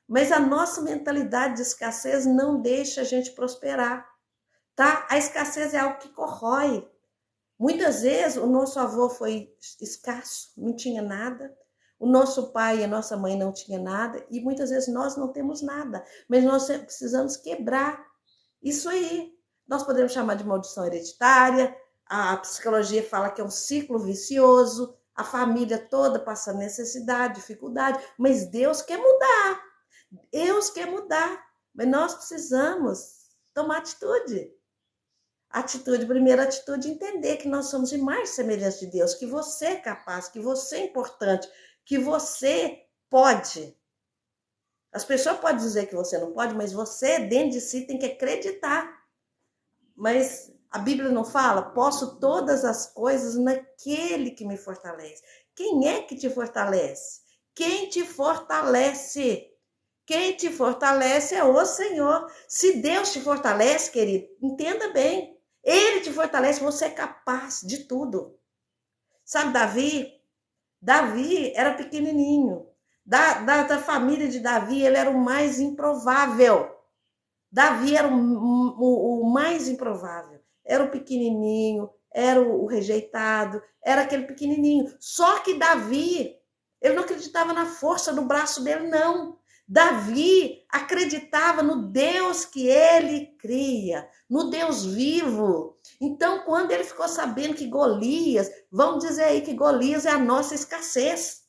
Mas a nossa mentalidade de escassez não deixa a gente prosperar, tá? A escassez é algo que corrói. Muitas vezes o nosso avô foi escasso, não tinha nada. O nosso pai e a nossa mãe não tinham nada. E muitas vezes nós não temos nada. Mas nós precisamos quebrar isso aí. Nós podemos chamar de maldição hereditária. A psicologia fala que é um ciclo vicioso. A família toda passando necessidade, dificuldade. Mas Deus quer mudar. Deus quer mudar, mas nós precisamos tomar atitude. Atitude, primeira atitude, entender que nós somos imagens e semelhança de Deus, que você é capaz, que você é importante, que você pode. As pessoas podem dizer que você não pode, mas você, dentro de si, tem que acreditar. Mas a Bíblia não fala, posso todas as coisas naquele que me fortalece. Quem é que te fortalece? Quem te fortalece? Quem te fortalece é o Senhor. Se Deus te fortalece, querido, entenda bem. Ele te fortalece, você é capaz de tudo. Sabe Davi? Davi era pequenininho. Da família de Davi, ele era o mais improvável. Davi era o mais improvável. Era o pequenininho, era o rejeitado, era aquele pequenininho. Só que Davi, ele não acreditava na força do braço dele, não. Davi acreditava no Deus que ele cria, no Deus vivo. Então, quando ele ficou sabendo que Golias, vamos dizer aí que Golias é a nossa escassez.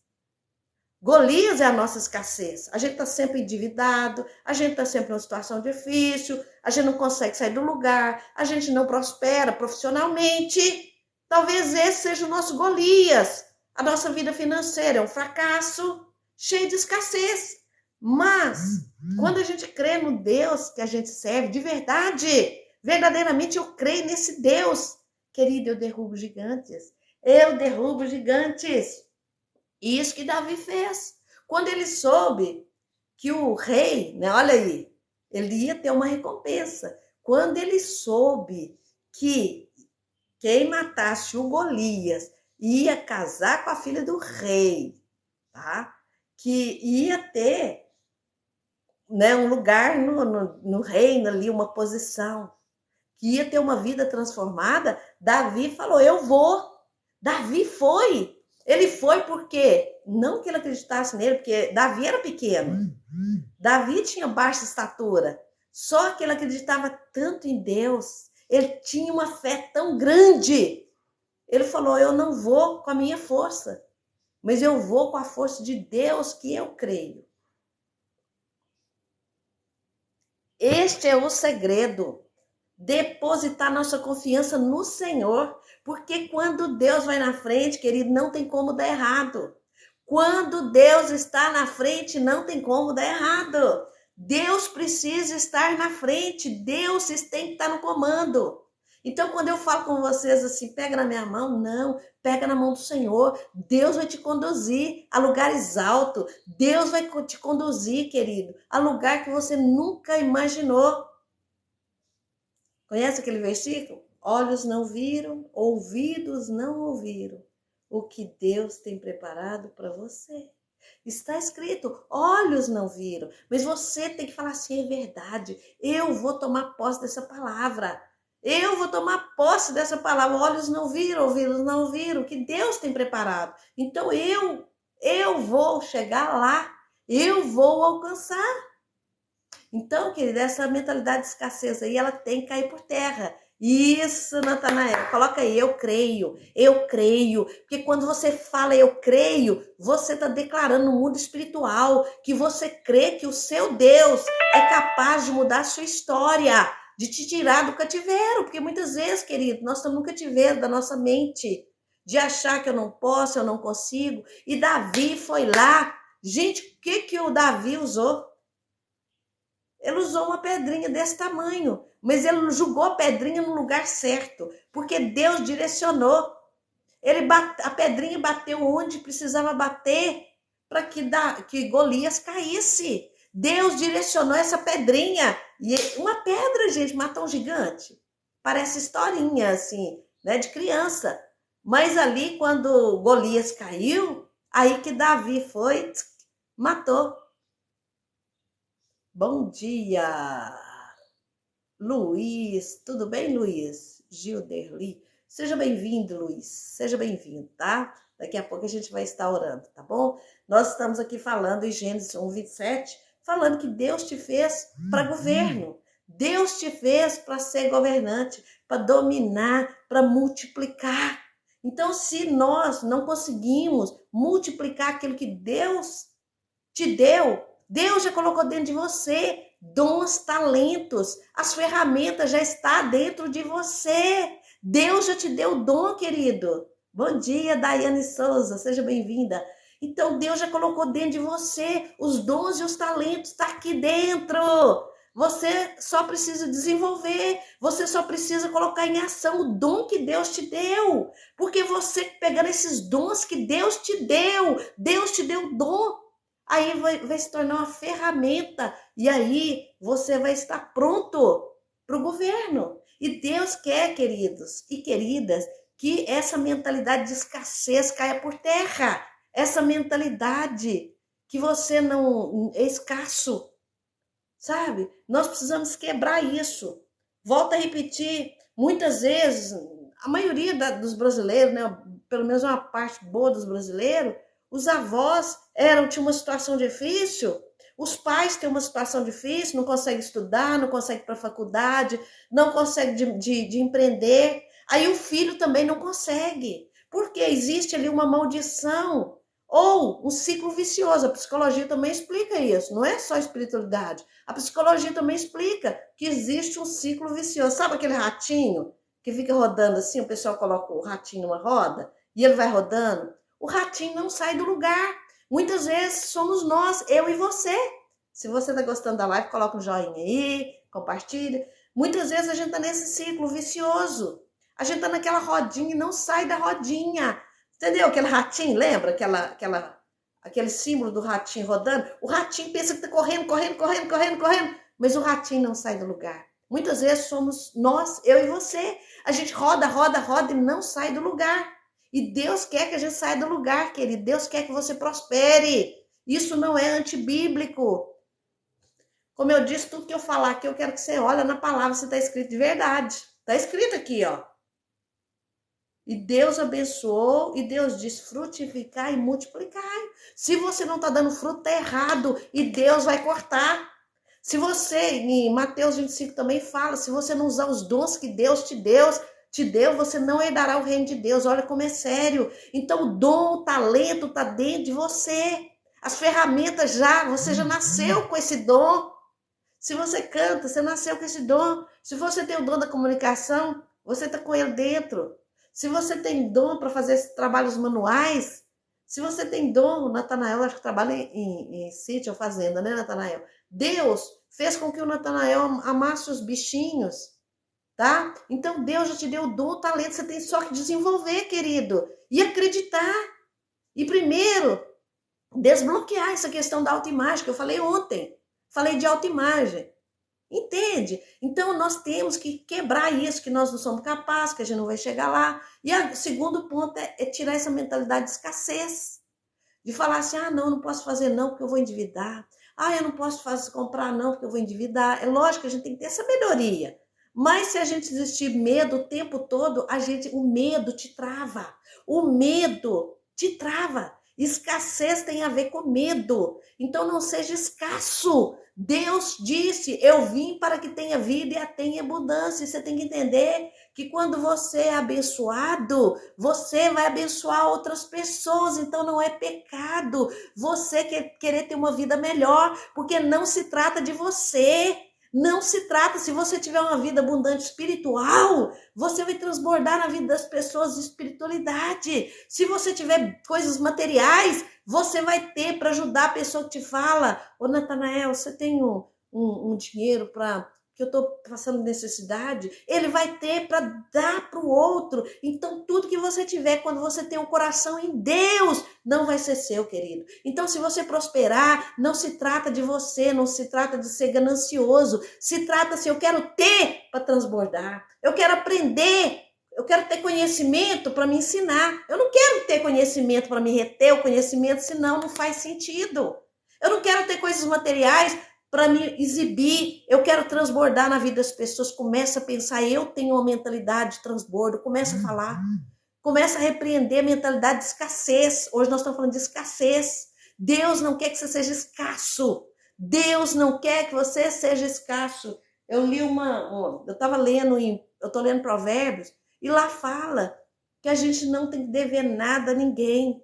Golias é a nossa escassez. A gente está sempre endividado, a gente está sempre numa situação difícil, a gente não consegue sair do lugar, a gente não prospera profissionalmente. Talvez esse seja o nosso Golias. A nossa vida financeira é um fracasso, cheio de escassez. Mas, quando a gente crê no Deus que a gente serve de verdade, verdadeiramente eu creio nesse Deus. Querido, eu derrubo gigantes. Eu derrubo gigantes. Isso que Davi fez. Quando ele soube que o rei, né, olha aí, ele ia ter uma recompensa. Quando ele soube que quem matasse o Golias ia casar com a filha do rei, tá? Que ia ter, né, um lugar no reino ali, uma posição, que ia ter uma vida transformada, Davi falou, eu vou. Davi foi. Ele foi porque, não que ele acreditasse nele, porque Davi era pequeno. Davi tinha baixa estatura. Só que ele acreditava tanto em Deus. Ele tinha uma fé tão grande. Ele falou, eu não vou com a minha força, mas eu vou com a força de Deus que eu creio. Este é o segredo. Depositar nossa confiança no Senhor. Porque quando Deus vai na frente, querido, não tem como dar errado. Quando Deus está na frente, não tem como dar errado. Deus precisa estar na frente. Deus tem que estar no comando. Então, quando eu falo com vocês assim, pega na minha mão, não, pega na mão do Senhor. Deus vai te conduzir a lugares altos. Deus vai te conduzir, querido, a lugar que você nunca imaginou. Conhece aquele versículo? Olhos não viram, ouvidos não ouviram o que Deus tem preparado para você. Está escrito, olhos não viram, mas você tem que falar assim, é verdade, eu vou tomar posse dessa palavra. Eu vou tomar posse dessa palavra, olhos não viram, ouvidos não ouviram, o que Deus tem preparado. Então eu vou chegar lá, eu vou alcançar. Então, querida, essa mentalidade de escassez aí, ela tem que cair por terra. Isso, Natanael, coloca aí, eu creio, porque quando você fala eu creio, você está declarando no mundo espiritual que você crê que o seu Deus é capaz de mudar a sua história. de te tirar do cativeiro, porque muitas vezes, querido, nós estamos no cativeiro da nossa mente, de achar que eu não posso, eu não consigo. E Davi foi lá. Gente, o que o Davi usou? Ele usou uma pedrinha desse tamanho, mas ele jogou a pedrinha no lugar certo, porque Deus direcionou. A pedrinha bateu onde precisava bater para que Golias caísse. Deus direcionou essa pedrinha. E uma pedra, gente, mata um gigante. Parece historinha, assim, né, de criança. Mas ali, quando Golias caiu, aí que Davi foi, matou. Bom dia, Luiz. Tudo bem, Luiz? Gilderli. Seja bem-vindo, Luiz. Seja bem-vindo, tá? Daqui a pouco a gente vai estar orando, tá bom? Nós estamos aqui falando em Gênesis 1:27, falando que Deus te fez para governo. Deus te fez para ser governante, para dominar, para multiplicar. Então, se nós não conseguimos multiplicar aquilo que Deus te deu, Deus já colocou dentro de você dons, talentos, as ferramentas já estão dentro de você. Deus já te deu o dom, querido. Bom dia, Daiane Souza, seja bem-vinda. Então, Deus já colocou dentro de você os dons e os talentos, está aqui dentro. Você só precisa desenvolver, você só precisa colocar em ação o dom que Deus te deu. Porque você pegando esses dons que Deus te deu o dom, aí vai se tornar uma ferramenta e aí você vai estar pronto para o governo. E Deus quer, queridos e queridas, que essa mentalidade de escassez caia por terra. Essa mentalidade que você não é escasso, sabe? Nós precisamos quebrar isso. Volto a repetir, muitas vezes, a maioria dos brasileiros, né, pelo menos uma parte boa dos brasileiros, os avós tinham uma situação difícil, os pais têm uma situação difícil, não conseguem estudar, não conseguem ir para a faculdade, não conseguem de empreender. Aí o filho também não consegue, porque existe ali uma maldição ou um ciclo vicioso. A psicologia também explica isso, não é só a espiritualidade. A psicologia também explica que existe um ciclo vicioso. Sabe aquele ratinho que fica rodando assim, o pessoal coloca o ratinho numa roda e ele vai rodando? O ratinho não sai do lugar. Muitas vezes somos nós, eu e você. Se você está gostando da live, coloca um joinha aí, compartilha. Muitas vezes a gente está nesse ciclo vicioso. A gente está naquela rodinha e não sai da rodinha. Entendeu? Aquele ratinho, lembra? Aquele símbolo do ratinho rodando. O ratinho pensa que está correndo, mas o ratinho não sai do lugar. Muitas vezes somos nós, eu e você. A gente roda e não sai do lugar. E Deus quer que a gente saia do lugar, querido. Deus quer que você prospere. Isso não é antibíblico. Como eu disse, tudo que eu falar aqui, eu quero que você olhe na palavra se está escrito de verdade. Está escrito aqui, ó. E Deus abençoou e Deus diz frutificar e multiplicar. Se você não está dando fruto, está errado e Deus vai cortar. Se você, em Mateus 25 também fala, se você não usar os dons que Deus te deu, você não herdará o reino de Deus. Olha como é sério. Então o dom, o talento está dentro de você. As ferramentas você já nasceu com esse dom. Se você canta, você nasceu com esse dom. Se você tem o dom da comunicação, você está com ele dentro. Se você tem dom para fazer trabalhos manuais, se você tem dom, Natanael, acho que trabalha em sítio ou fazenda, né, Natanael? Deus fez com que o Natanael amasse os bichinhos, tá? Então Deus já te deu o dom, o talento, você tem só que desenvolver, querido, e acreditar. E primeiro, desbloquear essa questão da autoimagem, que eu falei ontem. Falei de autoimagem. Entende? Então, nós temos que quebrar isso, que nós não somos capazes, que a gente não vai chegar lá. E o segundo ponto é tirar essa mentalidade de escassez. De falar assim, não, não posso fazer não, porque eu vou endividar. Eu não posso comprar não, porque eu vou endividar. É lógico que a gente tem que ter essa melhoria. Mas se a gente existir medo o tempo todo, o medo te trava. O medo te trava. Escassez tem a ver com medo. Então, não seja escasso. Deus disse, eu vim para que tenha vida e a tenha em abundância. E você tem que entender que quando você é abençoado, você vai abençoar outras pessoas. Então não é pecado você querer ter uma vida melhor, porque não se trata de você. Não se trata, se você tiver uma vida abundante espiritual, você vai transbordar na vida das pessoas de espiritualidade. Se você tiver coisas materiais, você vai ter para ajudar a pessoa que te fala: ô Natanael, você tem um dinheiro para que eu estou passando necessidade? Ele vai ter para dar para o outro. Então, tudo que você tiver, quando você tem um coração em Deus, não vai ser seu, querido. Então, se você prosperar, não se trata de você, não se trata de ser ganancioso, se trata assim, eu quero ter para transbordar, eu quero aprender, eu quero ter conhecimento para me ensinar. Eu não quero ter conhecimento para me reter o conhecimento, senão não faz sentido. Eu não quero ter coisas materiais para me exibir, eu quero transbordar na vida das pessoas. Começa a pensar, eu tenho uma mentalidade de transbordo, começa a falar. Começa a repreender a mentalidade de escassez. Hoje nós estamos falando de escassez. Deus não quer que você seja escasso. Deus não quer que você seja escasso. Eu li eu estava lendo, eu estou lendo Provérbios, e lá fala que a gente não tem que dever nada a ninguém.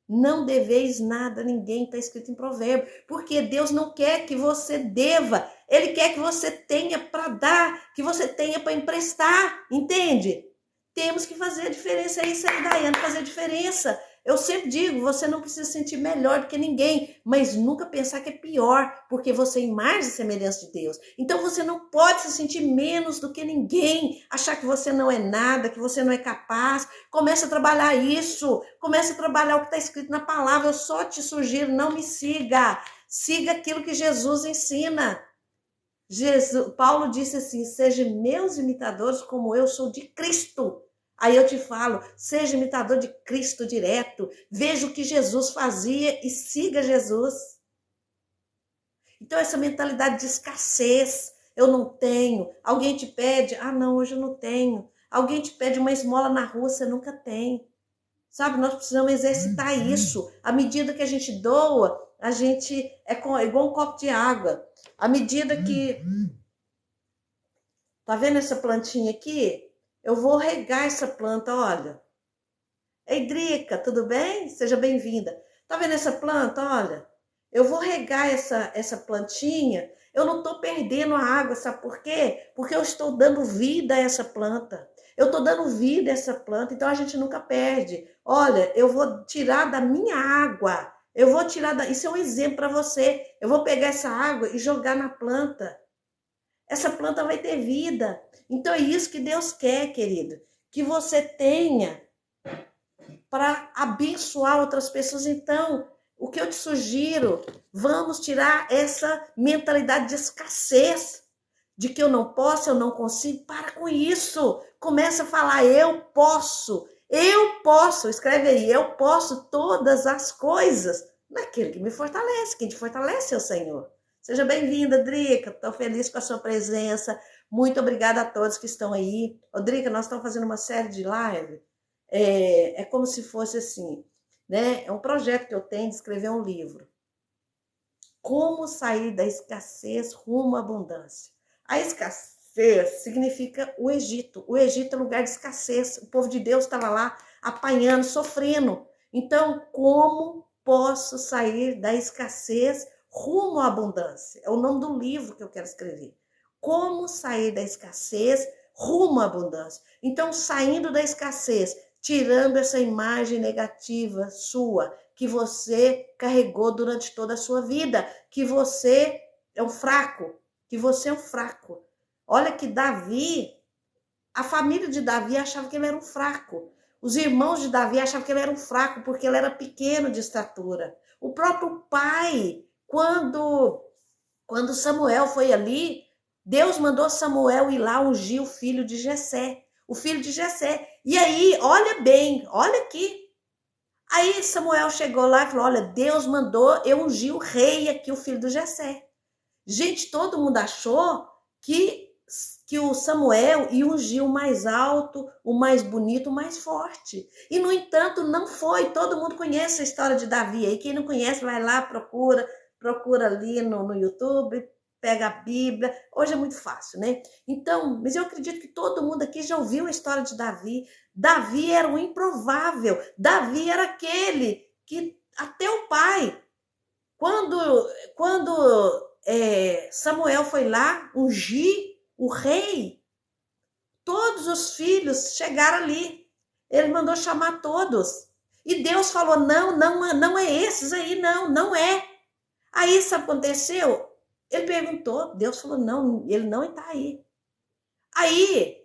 Não deveis nada a ninguém, está escrito em Provérbio. Porque Deus não quer que você deva. Ele quer que você tenha para dar, que você tenha para emprestar, entende? Temos que fazer a diferença, é isso aí, Daiane, fazer a diferença. Eu sempre digo, você não precisa se sentir melhor do que ninguém, mas nunca pensar que é pior, porque você é imagem e semelhança de Deus. Então você não pode se sentir menos do que ninguém, achar que você não é nada, que você não é capaz. Comece a trabalhar isso, comece a trabalhar o que está escrito na palavra. Eu só te sugiro, não me siga. Siga aquilo que Jesus ensina. Paulo disse assim, sejam meus imitadores como eu sou de Cristo. Aí eu te falo, seja imitador de Cristo direto, veja o que Jesus fazia e siga Jesus. Então essa mentalidade de escassez, eu não tenho, alguém te pede, não, hoje eu não tenho. Alguém te pede uma esmola na rua, você nunca tem. Sabe, nós precisamos exercitar isso. À medida que a gente doa, a gente é igual um copo de água. À medida que... Tá vendo essa plantinha aqui? Eu vou regar essa planta, olha. Ei, Drica, tudo bem? Seja bem-vinda. Tá vendo essa planta? Olha, eu vou regar essa plantinha. Eu não tô perdendo a água, sabe por quê? Porque eu estou dando vida a essa planta. Eu tô dando vida a essa planta, então a gente nunca perde. Olha, eu vou tirar da minha água. Eu vou tirar Isso é um exemplo para você. Eu vou pegar essa água e jogar na planta. Essa planta vai ter vida. Então é isso que Deus quer, querido. Que você tenha para abençoar outras pessoas. Então, o que eu te sugiro, vamos tirar essa mentalidade de escassez, de que eu não posso, eu não consigo. Para com isso. Começa a falar, eu posso. Eu posso. Escreve aí, eu posso todas as coisas naquele que me fortalece. Quem te fortalece é o Senhor. Seja bem-vinda, Drica. Estou feliz com a sua presença. Muito obrigada a todos que estão aí. Ô, Drica, nós estamos fazendo uma série de live. É como se fosse assim, né? É um projeto que eu tenho de escrever um livro. Como sair da escassez rumo à abundância. A escassez significa o Egito. O Egito é lugar de escassez. O povo de Deus estava lá apanhando, sofrendo. Então, como posso sair da escassez rumo à abundância? É o nome do livro que eu quero escrever. Como sair da escassez rumo à abundância. Então, saindo da escassez, tirando essa imagem negativa sua, que você carregou durante toda a sua vida, que você é um fraco, que você é um fraco. Olha que Davi, a família de Davi achava que ele era um fraco. Os irmãos de Davi achavam que ele era um fraco porque ele era pequeno de estatura. O próprio pai, quando Samuel foi ali, Deus mandou Samuel ir lá ungir o filho de Jessé. O filho de Jessé. E aí, olha bem, olha aqui. Aí Samuel chegou lá e falou, olha, Deus mandou eu ungir o rei aqui, o filho do Jessé. Gente, todo mundo achou que o Samuel ia ungir o mais alto, o mais bonito, o mais forte. E, no entanto, não foi. Todo mundo conhece a história de Davi. Aí quem não conhece, vai lá, procura ali no YouTube, pega a Bíblia. Hoje é muito fácil, né? Então, mas eu acredito que todo mundo aqui já ouviu a história de Davi. Davi era o improvável. Davi era aquele que até o pai, quando Samuel foi lá ungir o rei. Todos os filhos chegaram ali. Ele mandou chamar todos. E Deus falou, não é esses aí, não é. Aí, isso aconteceu? Ele perguntou, Deus falou, não, ele não está aí. Aí,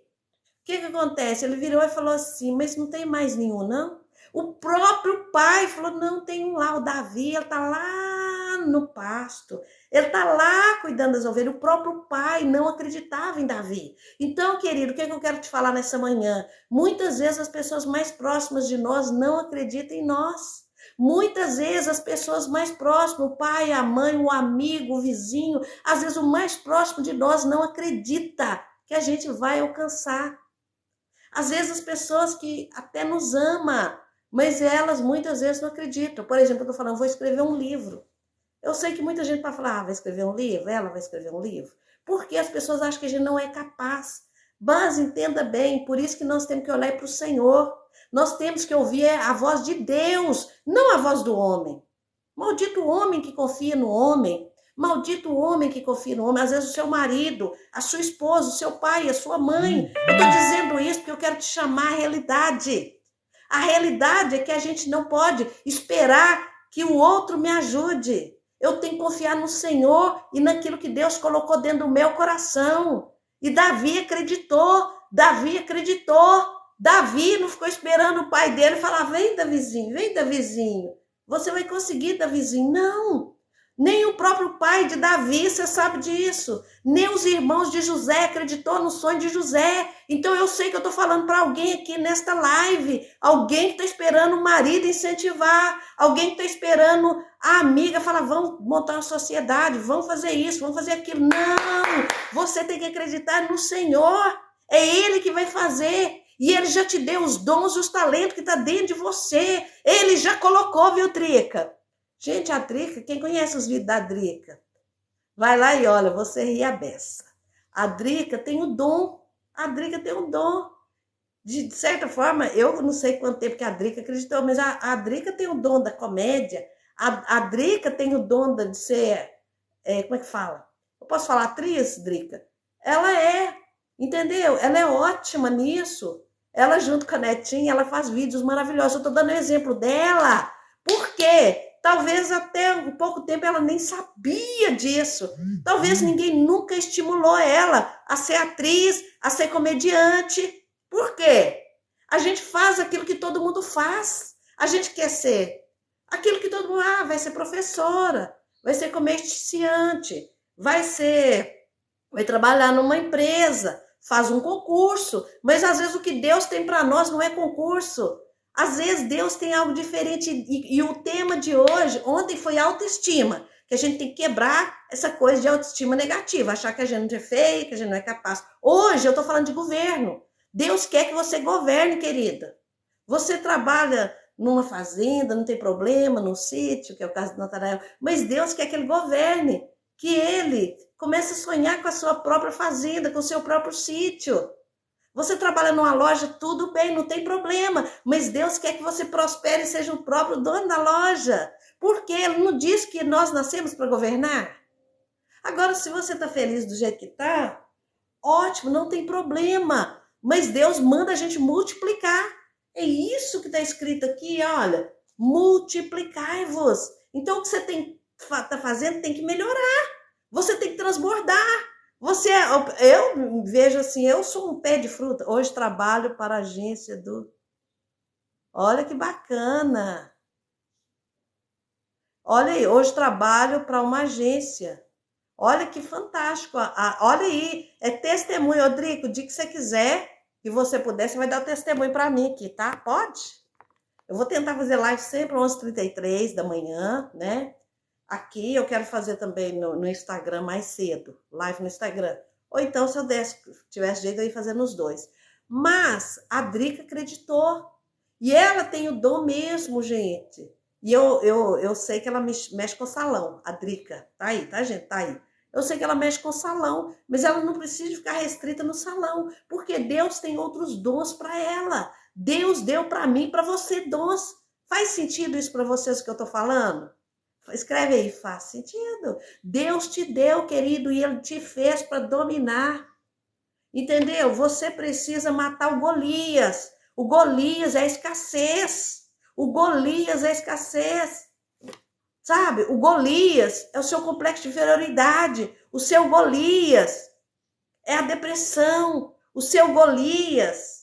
o que acontece? Ele virou e falou assim, mas não tem mais nenhum, não? O próprio pai falou, não, tem um lá, o Davi, ele está lá no pasto. Ele está lá cuidando das ovelhas. O próprio pai não acreditava em Davi. Então, querido, o que eu quero te falar nessa manhã? Muitas vezes as pessoas mais próximas de nós não acreditam em nós. Muitas vezes as pessoas mais próximas, o pai, a mãe, o amigo, o vizinho, às vezes o mais próximo de nós não acredita que a gente vai alcançar. Às vezes as pessoas que até nos amam, mas elas muitas vezes não acreditam. Por exemplo, eu estou falando, vou escrever um livro. Eu sei que muita gente vai falar, vai escrever um livro? Ela vai escrever um livro? Porque as pessoas acham que a gente não é capaz. Mas entenda bem, por isso que nós temos que olhar para o Senhor. Nós temos que ouvir a voz de Deus, não a voz do homem. Maldito o homem que confia no homem. Maldito o homem que confia no homem. Às vezes o seu marido, a sua esposa, o seu pai, a sua mãe. Eu estou dizendo isso porque eu quero te chamar à realidade. A realidade é que a gente não pode esperar que o outro me ajude. Eu tenho que confiar no Senhor e naquilo que Deus colocou dentro do meu coração. E Davi acreditou. Davi não ficou esperando o pai dele falar, vem, Davizinho. Você vai conseguir, Davizinho. Não. Nem o próprio pai de Davi, você sabe disso. Nem os irmãos de José acreditou no sonho de José. Então eu sei que eu estou falando para alguém aqui nesta live. Alguém que está esperando o marido incentivar. Alguém que está esperando a amiga falar, vamos montar uma sociedade, vamos fazer isso, vamos fazer aquilo. Não! Você tem que acreditar no Senhor. É Ele que vai fazer. E Ele já te deu os dons e os talentos que está dentro de você. Ele já colocou, viu, Trica? Gente, a Drica, quem conhece os vídeos da Drica? Vai lá e olha, você ri a beça. A Drica tem o dom. A Drica tem o dom. De certa forma, eu não sei quanto tempo que a Drica acreditou, mas a Drica tem o dom da comédia. A Drica tem o dom de ser... como é que fala? Eu posso falar atriz, Drica? Ela é, entendeu? Ela é ótima nisso. Ela, junto com a Netinha, ela faz vídeos maravilhosos. Eu estou dando um exemplo dela. Por quê? Talvez até um pouco tempo ela nem sabia disso. Talvez ninguém nunca estimulou ela a ser atriz, a ser comediante. Por quê? A gente faz aquilo que todo mundo faz. A gente quer ser aquilo que todo mundo... vai ser professora, vai ser comerciante, vai trabalhar numa empresa, faz um concurso. Mas às vezes o que Deus tem para nós não é concurso. Às vezes Deus tem algo diferente e o tema de hoje, ontem foi autoestima, que a gente tem que quebrar essa coisa de autoestima negativa, achar que a gente não é feio, que a gente não é capaz. Hoje eu estou falando de governo. Deus quer que você governe, querida. Você trabalha numa fazenda, não tem problema, num sítio, que é o caso do Natanael, mas Deus quer que ele governe, que ele comece a sonhar com a sua própria fazenda, com o seu próprio sítio. Você trabalha numa loja, tudo bem, não tem problema. Mas Deus quer que você prospere e seja o próprio dono da loja. Porque Ele não diz que nós nascemos para governar? Agora, se você está feliz do jeito que está, ótimo, não tem problema. Mas Deus manda a gente multiplicar. É isso que está escrito aqui, olha. Multiplicai-vos. Então, o que você está fazendo tem que melhorar. Você tem que transbordar. Eu vejo assim, eu sou um pé de fruta. Hoje trabalho para a agência do... Olha que bacana. Olha aí, hoje trabalho para uma agência. Olha que fantástico. Olha aí, é testemunho, Rodrigo, o dia que você quiser, que você puder, você vai dar o testemunho para mim aqui, tá? Pode? Eu vou tentar fazer live sempre às 11h33 da manhã, né? Aqui eu quero fazer também no Instagram mais cedo, live no Instagram. Ou então, se eu tivesse jeito, eu ia fazer nos dois. Mas a Drica acreditou. E ela tem o dom mesmo, gente. E eu sei que ela mexe com salão, a Drica. Tá aí, tá, gente? Tá aí. Eu sei que ela mexe com salão, mas ela não precisa ficar restrita no salão, porque Deus tem outros dons para ela. Deus deu para mim, para você, dons. Faz sentido isso para vocês que eu tô falando? Escreve aí, faz sentido. Deus te deu, querido, e Ele te fez para dominar. Entendeu? Você precisa matar o Golias. O Golias é a escassez. O Golias é a escassez. Sabe? O Golias é o seu complexo de inferioridade. O seu Golias é a depressão. O seu Golias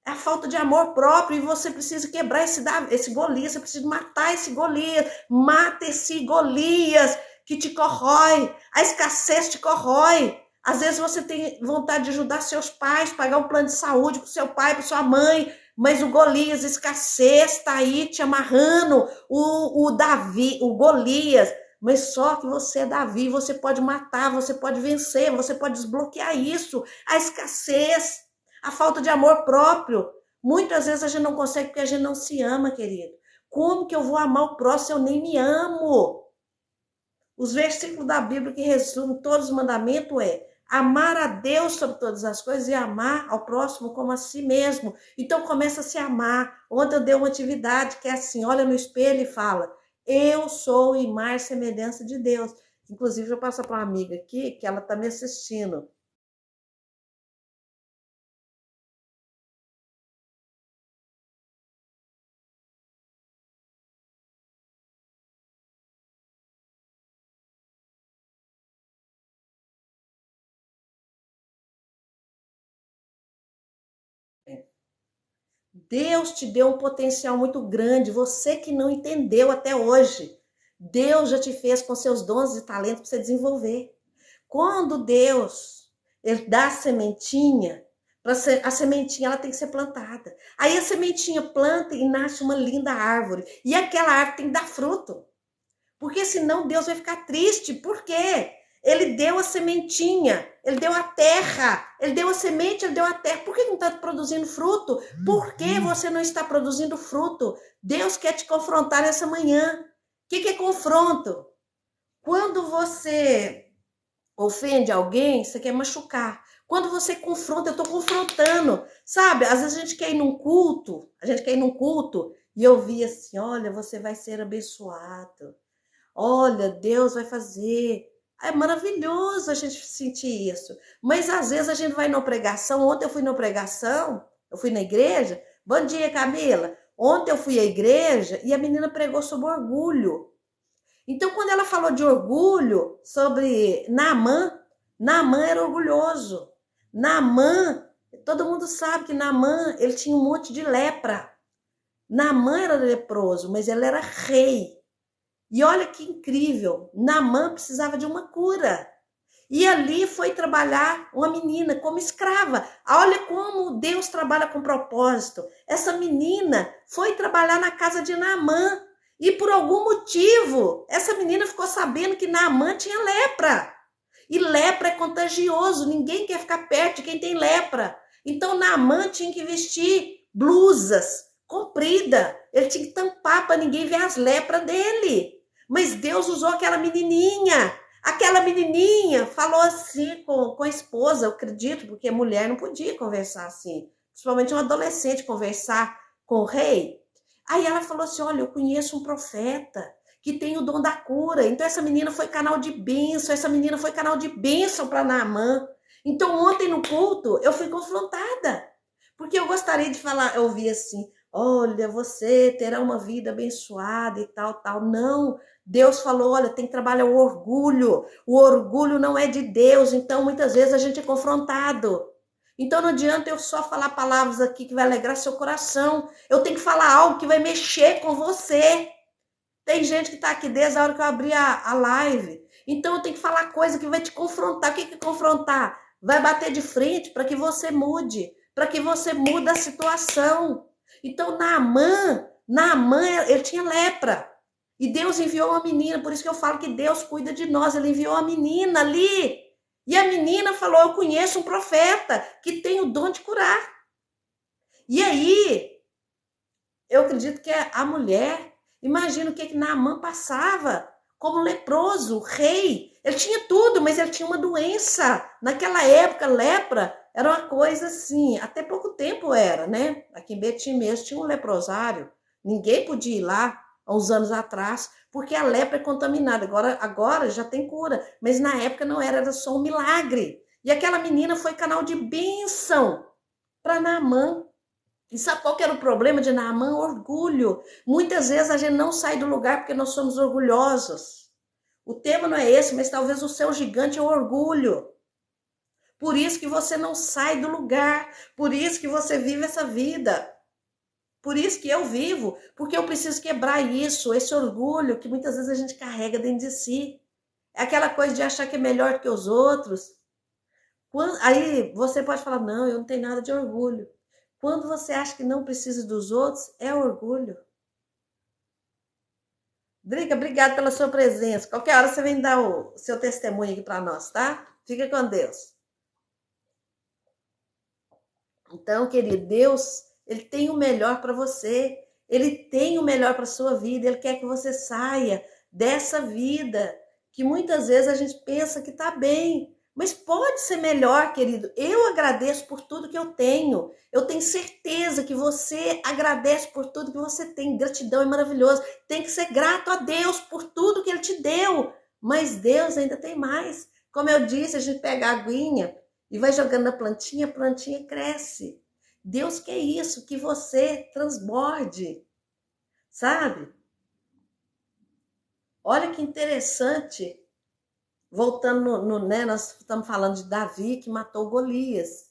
é a falta de amor próprio. E você precisa quebrar esse Golias. Você precisa matar esse Golias. Mata esse Golias que te corrói. A escassez te corrói. Às vezes você tem vontade de ajudar seus pais, pagar um plano de saúde para o seu pai, para sua mãe, mas o Golias, a escassez está aí te amarrando, o Davi, o Golias, mas só que você é Davi, você pode matar, você pode vencer, você pode desbloquear isso, a escassez, a falta de amor próprio. Muitas vezes a gente não consegue porque a gente não se ama, querido. Como que eu vou amar o próximo se eu nem me amo? Os versículos da Bíblia que resumem todos os mandamentos amar a Deus sobre todas as coisas e amar ao próximo como a si mesmo. Então começa a se amar. Ontem eu dei uma atividade que é assim, olha no espelho e fala, eu sou imagem e semelhança de Deus. Inclusive, eu passo para uma amiga aqui, que ela está me assistindo. Deus te deu um potencial muito grande, você que não entendeu até hoje. Deus já te fez com seus dons e talentos para você desenvolver. Quando Deus ele dá a sementinha, a sementinha ela tem que ser plantada. Aí a sementinha planta e nasce uma linda árvore. E aquela árvore tem que dar fruto. Porque senão Deus vai ficar triste. Por quê? Ele deu a sementinha, ele deu a terra, ele deu a semente, ele deu a terra. Por que não está produzindo fruto? Por que você não está produzindo fruto? Deus quer te confrontar essa manhã. O que é confronto? Quando você ofende alguém, você quer machucar. Quando você confronta, eu estou confrontando. Sabe, às vezes a gente quer ir num culto, e eu vi assim, olha, você vai ser abençoado. Olha, Deus vai fazer. É maravilhoso a gente sentir isso. Mas às vezes a gente vai na pregação. Ontem eu fui na pregação, eu fui na igreja. Bom dia, Camila. Ontem eu fui à igreja e a menina pregou sobre orgulho. Então, quando ela falou de orgulho, sobre Naamã era orgulhoso. Naamã, todo mundo sabe que Naamã, ele tinha um monte de lepra. Naamã era leproso, mas ele era rei. E olha que incrível, Naamã precisava de uma cura. E ali foi trabalhar uma menina como escrava. Olha como Deus trabalha com propósito. Essa menina foi trabalhar na casa de Naamã. E por algum motivo, essa menina ficou sabendo que Naamã tinha lepra. E lepra é contagioso, ninguém quer ficar perto de quem tem lepra. Então Naamã tinha que vestir blusas compridas. Ele tinha que tampar para ninguém ver as lepras dele. Mas Deus usou aquela menininha. Aquela menininha falou assim com a esposa, eu acredito, porque a mulher não podia conversar assim. Principalmente um adolescente conversar com o rei. Aí ela falou assim, olha, eu conheço um profeta que tem o dom da cura. Então essa menina foi canal de bênção, para Naamã. Então ontem no culto eu fui confrontada. Porque eu gostaria de falar, eu ouvi assim, olha, você terá uma vida abençoada e tal. Não, Deus falou, olha, tem que trabalhar o orgulho. O orgulho não é de Deus, então muitas vezes a gente é confrontado. Então não adianta eu só falar palavras aqui que vai alegrar seu coração. Eu tenho que falar algo que vai mexer com você. Tem gente que está aqui desde a hora que eu abri a live. Então eu tenho que falar coisa que vai te confrontar. O que é confrontar? Vai bater de frente para que você mude. Para que você mude a situação. Então Naamã, ele tinha lepra. E Deus enviou uma menina, por isso que eu falo que Deus cuida de nós. Ele enviou uma menina ali. E a menina falou, eu conheço um profeta que tem o dom de curar. E aí, eu acredito que a mulher, imagina o que Naamã passava como leproso, rei. Ele tinha tudo, mas ele tinha uma doença. Naquela época, lepra era uma coisa assim, até pouco tempo era, né? Aqui em Betim mesmo tinha um leprosário. Ninguém podia ir lá. há uns anos atrás, porque a lepra é contaminada. Agora já tem cura, mas na época não era só um milagre. E aquela menina foi canal de bênção para Naamã. E sabe qual que era o problema de Naamã? Orgulho. Muitas vezes a gente não sai do lugar porque nós somos orgulhosos. O tema não é esse, mas talvez o seu gigante é o orgulho. Por isso que você não sai do lugar. Por isso que você vive essa vida. Por isso que eu vivo. Porque eu preciso quebrar isso, esse orgulho que muitas vezes a gente carrega dentro de si. É aquela coisa de achar que é melhor que os outros. Aí você pode falar, não, eu não tenho nada de orgulho. Quando você acha que não precisa dos outros, é orgulho. Drica, obrigada pela sua presença. Qualquer hora você vem dar o seu testemunho aqui para nós, tá? Fica com Deus. Então, querido, Deus, Ele tem o melhor para você. Ele tem o melhor para a sua vida. Ele quer que você saia dessa vida que muitas vezes a gente pensa que está bem. Mas pode ser melhor, querido. Eu agradeço por tudo que eu tenho. Eu tenho certeza que você agradece por tudo que você tem. Gratidão é maravilhoso. Tem que ser grato a Deus por tudo que Ele te deu. Mas Deus ainda tem mais. Como eu disse, a gente pega a aguinha e vai jogando na plantinha, a plantinha cresce. Deus quer isso, que você transborde, sabe? Olha que interessante. Voltando né, nós estamos falando de Davi que matou Golias.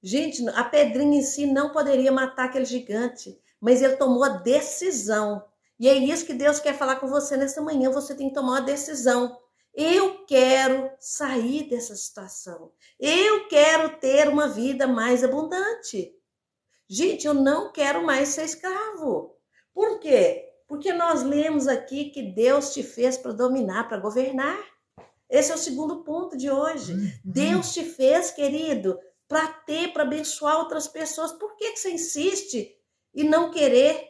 Gente, a pedrinha em si não poderia matar aquele gigante, mas ele tomou a decisão. E é isso que Deus quer falar com você nessa manhã. Você tem que tomar uma decisão. Eu quero sair dessa situação. Eu quero ter uma vida mais abundante. Gente, eu não quero mais ser escravo. Por quê? Porque nós lemos aqui que Deus te fez para dominar, para governar. Esse é o segundo ponto de hoje. Deus te fez, querido, para ter, para abençoar outras pessoas. Por que você insiste em não querer?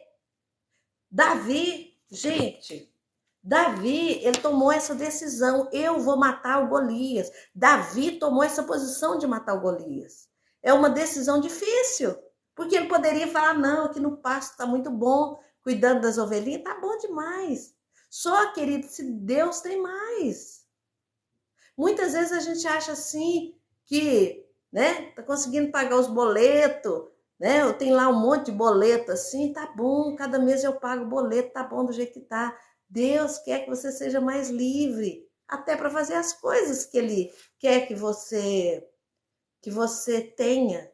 Davi, gente, Davi, ele tomou essa decisão. Eu vou matar o Golias. Davi tomou essa posição de matar o Golias. É uma decisão difícil, porque ele poderia falar, não, aqui no pasto está muito bom, cuidando das ovelhinhas, tá bom demais. Só, querido, se Deus tem mais. Muitas vezes a gente acha assim que, né, tá conseguindo pagar os boletos, né? Eu tenho lá um monte de boleto assim, tá bom, cada mês eu pago o boleto, tá bom do jeito que tá. Deus quer que você seja mais livre, até para fazer as coisas que Ele quer que você tenha.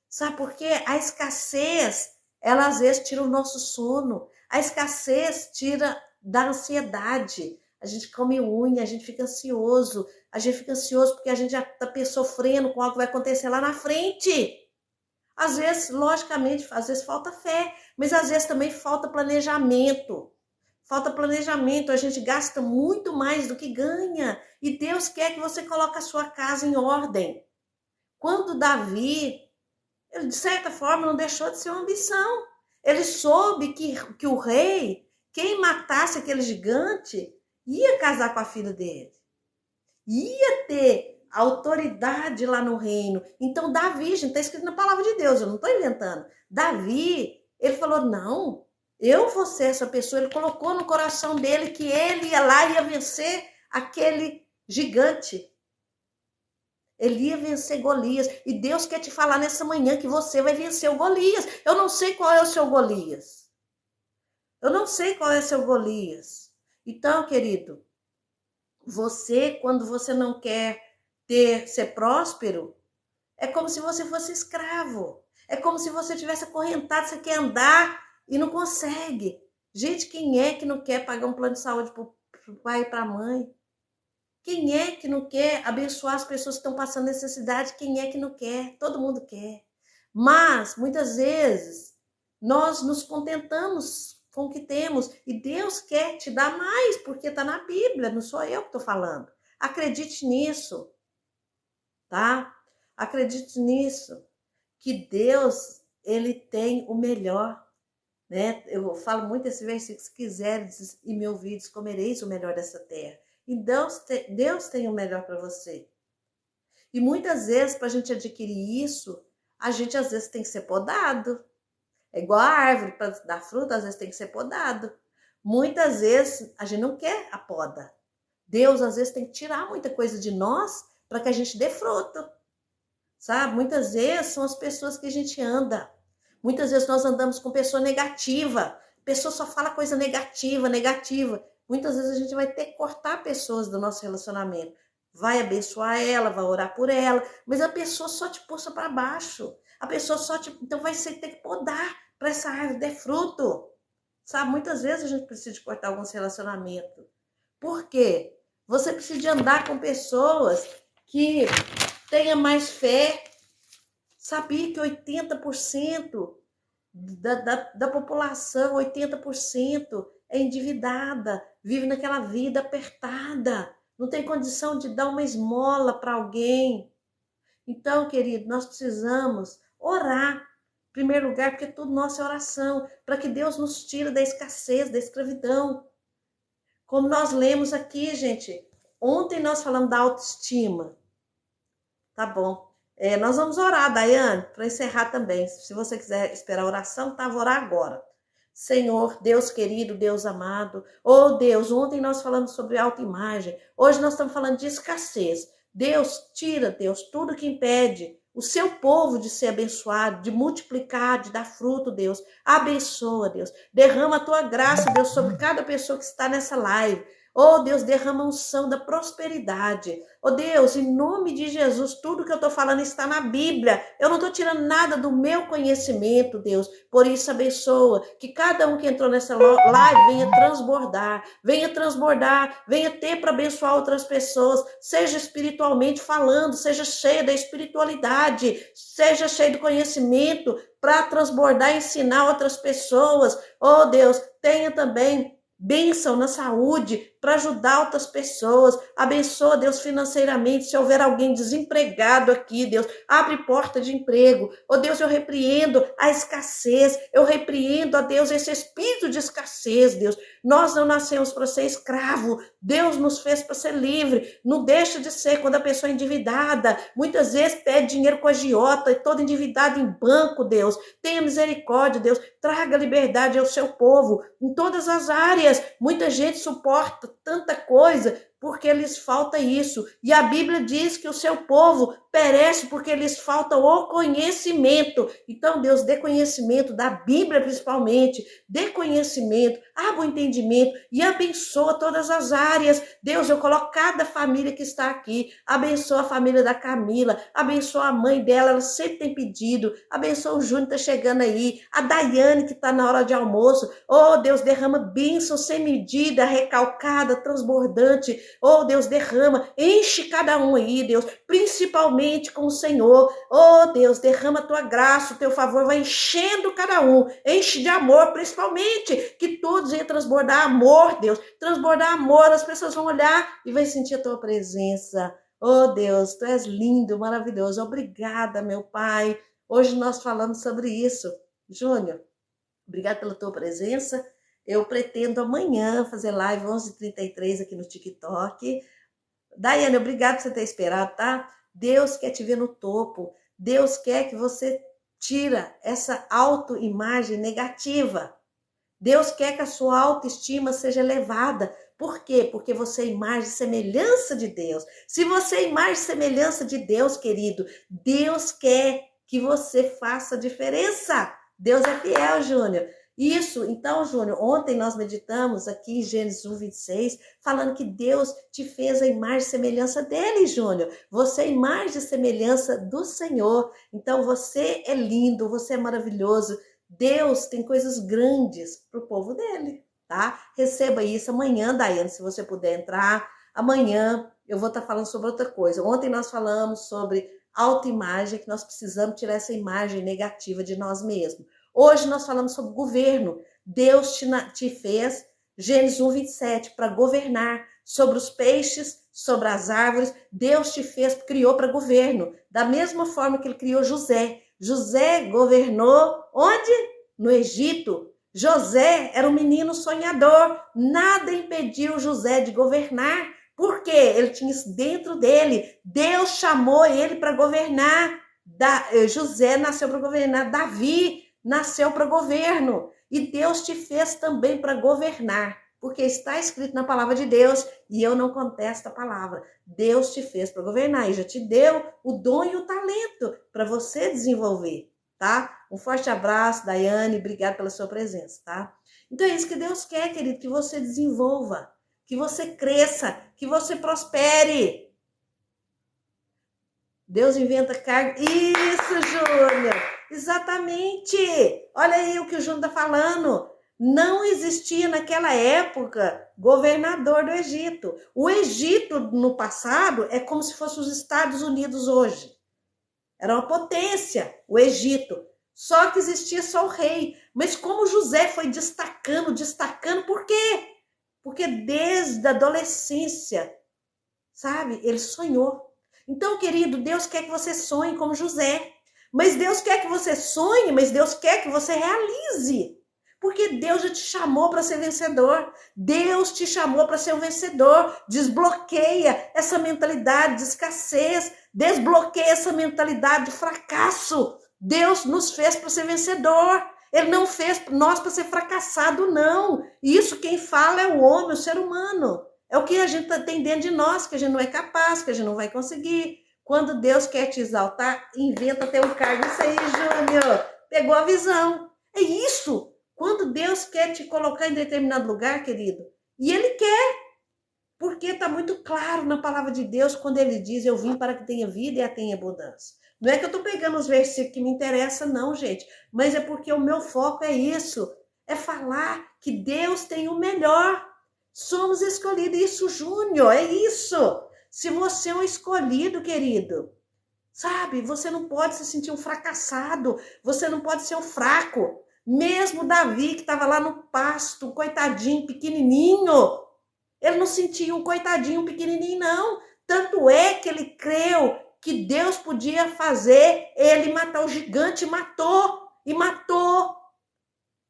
Sabe por quê? A escassez, ela às vezes tira o nosso sono. A escassez tira da ansiedade. A gente come unha, a gente fica ansioso. A gente fica ansioso porque a gente já está sofrendo com algo que vai acontecer lá na frente. Às vezes, logicamente, às vezes falta fé, mas às vezes também falta planejamento. Falta planejamento, a gente gasta muito mais do que ganha. E Deus quer que você coloque a sua casa em ordem. Quando Davi, ele de certa forma não deixou de ser uma ambição. Ele soube que o rei, quem matasse aquele gigante, ia casar com a filha dele. Ia ter autoridade lá no reino. Então Davi, gente, está escrito na palavra de Deus, eu não estou inventando. Davi, ele falou, não, eu vou ser essa pessoa. Ele colocou no coração dele que ele ia lá e ia vencer aquele gigante. Ele ia vencer Golias. E Deus quer te falar nessa manhã que você vai vencer o Golias. Eu não sei qual é o seu Golias. Eu não sei qual é o seu Golias. Então, querido, você, quando você não quer ser próspero, é como se você fosse escravo. É como se você tivesse acorrentado, você quer andar e não consegue. Gente, quem é que não quer pagar um plano de saúde para o pai e para a mãe? Quem é que não quer abençoar as pessoas que estão passando necessidade? Quem é que não quer? Todo mundo quer. Mas, muitas vezes, nós nos contentamos com o que temos. E Deus quer te dar mais, porque está na Bíblia, não sou eu que estou falando. Acredite nisso, tá? Acredite nisso, que Deus, Ele tem o melhor, né? Eu falo muito esse versículo, se quiseres e me ouvides, comereis o melhor dessa terra. E Deus tem o melhor para você. E muitas vezes, para a gente adquirir isso, a gente às vezes tem que ser podado. É igual a árvore, para dar fruta, às vezes tem que ser podado. Muitas vezes a gente não quer a poda. Deus às vezes tem que tirar muita coisa de nós para que a gente dê fruto. Sabe? Muitas vezes são as pessoas que a gente anda. Muitas vezes nós andamos com pessoa negativa. A pessoa só fala coisa negativa, negativa. Muitas vezes a gente vai ter que cortar pessoas do nosso relacionamento. Vai abençoar ela, vai orar por ela, mas a pessoa só te puxa para baixo. A pessoa só te... Então vai ter que podar para essa árvore dar fruto. Sabe? Muitas vezes a gente precisa de cortar alguns relacionamentos. Por quê? Você precisa de andar com pessoas que tenha mais fé. Sabia que 80% da população, 80% é endividada, vive naquela vida apertada, não tem condição de dar uma esmola para alguém. Então, querido, nós precisamos orar, em primeiro lugar, porque tudo nosso é oração, para que Deus nos tire da escassez, da escravidão. Como nós lemos aqui, gente, ontem nós falamos da autoestima. Tá bom. Nós vamos orar, Daiane, para encerrar também. Se você quiser esperar a oração, tá, vou orar agora. Senhor, Deus querido, Deus amado. Oh, Deus, ontem nós falamos sobre autoimagem. Hoje nós estamos falando de escassez. Deus, tira, Deus, tudo que impede o seu povo de ser abençoado, de multiplicar, de dar fruto, Deus. Abençoa, Deus. Derrama a tua graça, Deus, sobre cada pessoa que está nessa live. Oh, Deus, derrama a unção da prosperidade. Oh, Deus, em nome de Jesus, tudo que eu estou falando está na Bíblia. Eu não estou tirando nada do meu conhecimento, Deus. Por isso, abençoa que cada um que entrou nessa live venha transbordar, venha ter para abençoar outras pessoas, seja espiritualmente falando, seja cheia da espiritualidade, seja cheia do conhecimento para transbordar e ensinar outras pessoas. Oh, Deus, tenha também bênção na saúde para ajudar outras pessoas. Abençoa, Deus, financeiramente. Se houver alguém desempregado aqui, Deus, abre porta de emprego. Oh, Deus, eu repreendo a escassez. Eu repreendo, ó Deus, esse espírito de escassez, Deus. Nós não nascemos para ser escravo. Deus nos fez para ser livre. Não deixa de ser quando a pessoa é endividada. Muitas vezes pede dinheiro com agiota e todo endividado em banco, Deus. Tenha misericórdia, Deus. Traga liberdade ao seu povo em todas as áreas. Muita gente suporta tanta coisa porque lhes falta isso. E a Bíblia diz que o seu povo perece porque lhes falta o conhecimento. Então, Deus, dê conhecimento da Bíblia principalmente. Dê conhecimento, abra o entendimento e abençoa todas as áreas. Deus, eu coloco cada família que está aqui. Abençoa a família da Camila. Abençoa a mãe dela, ela sempre tem pedido. Abençoa o Júnior que está chegando aí. A Daiane que está na hora de almoço. Oh, Deus, derrama bênção sem medida, recalcada, transbordante. Oh, Deus, derrama, enche cada um aí, Deus, principalmente com o Senhor. Oh, Deus, derrama a tua graça, o teu favor, vai enchendo cada um. Enche de amor, principalmente, que todos venham transbordar amor, Deus. Transbordar amor, as pessoas vão olhar e vão sentir a tua presença. Oh, Deus, tu és lindo, maravilhoso. Obrigada, meu Pai. Hoje nós falamos sobre isso. Júnior, obrigada pela tua presença. Eu pretendo amanhã fazer live 11h33 aqui no TikTok. Daiane, obrigado por você ter esperado, tá? Deus quer te ver no topo. Deus quer que você tira essa autoimagem negativa. Deus quer que a sua autoestima seja elevada. Por quê? Porque você é imagem e semelhança de Deus. Se você é imagem e semelhança de Deus, querido, Deus quer que você faça diferença. Deus é fiel, Júnior. Isso, então, Júnior, ontem nós meditamos aqui em Gênesis 1:26, falando que Deus te fez a imagem e semelhança dele, Júnior. Você é a imagem e semelhança do Senhor. Então, você é lindo, você é maravilhoso. Deus tem coisas grandes para o povo dele, tá? Receba isso amanhã, Daiane, se você puder entrar. Amanhã eu vou estar falando sobre outra coisa. Ontem nós falamos sobre autoimagem, que nós precisamos tirar essa imagem negativa de nós mesmos. Hoje nós falamos sobre governo. Deus te fez, Gênesis 1:27, para governar sobre os peixes, sobre as árvores. Deus te fez, criou para governo. Da mesma forma que ele criou José. José governou onde? No Egito. José era um menino sonhador. Nada impediu José de governar. Por quê? Ele tinha isso dentro dele. Deus chamou ele para governar. José nasceu para governar. Davi nasceu para governo. E Deus te fez também para governar, porque está escrito na palavra de Deus, e eu não contesto a palavra. Deus te fez para governar e já te deu o dom e o talento para você desenvolver, tá? Um forte abraço, Daiane, obrigado pela sua presença, tá? Então é isso que Deus quer, querido, que você desenvolva, que você cresça, que você prospere. Deus inventa cargo. Isso, Júnior! Exatamente! Olha aí o que o Júnior está falando. Não existia naquela época governador do Egito. O Egito, no passado, é como se fosse os Estados Unidos hoje. Era uma potência, o Egito. Só que existia só o rei. Mas como José foi destacando, por quê? Porque desde a adolescência, sabe, ele sonhou. Então, querido, Deus quer que você sonhe como José. Mas Deus quer que você sonhe, mas Deus quer que você realize. Porque Deus já te chamou para ser vencedor. Deus te chamou para ser um vencedor. Desbloqueia essa mentalidade de escassez. Desbloqueia essa mentalidade de fracasso. Deus nos fez para ser vencedor. Ele não fez nós para ser fracassado, não. Isso quem fala é o homem, o ser humano. É o que a gente tem dentro de nós, que a gente não é capaz, que a gente não vai conseguir. Quando Deus quer te exaltar, inventa ter um cargo. Isso aí, Júnior. Pegou a visão. É isso. Quando Deus quer te colocar em determinado lugar, querido, e Ele quer, porque está muito claro na palavra de Deus, quando Ele diz, eu vim para que tenha vida e a tenha abundância. Não é que eu estou pegando os versículos que me interessam, não, gente, mas é porque o meu foco é isso, é falar que Deus tem o melhor. Somos escolhidos, isso, Júnior, é isso. Se você é um escolhido, querido, sabe, você não pode se sentir um fracassado, você não pode ser um fraco. Mesmo Davi, que estava lá no pasto, coitadinho, pequenininho, ele não sentia um coitadinho pequenininho, não. Tanto é que ele creu que Deus podia fazer ele matar o gigante, matou, e matou.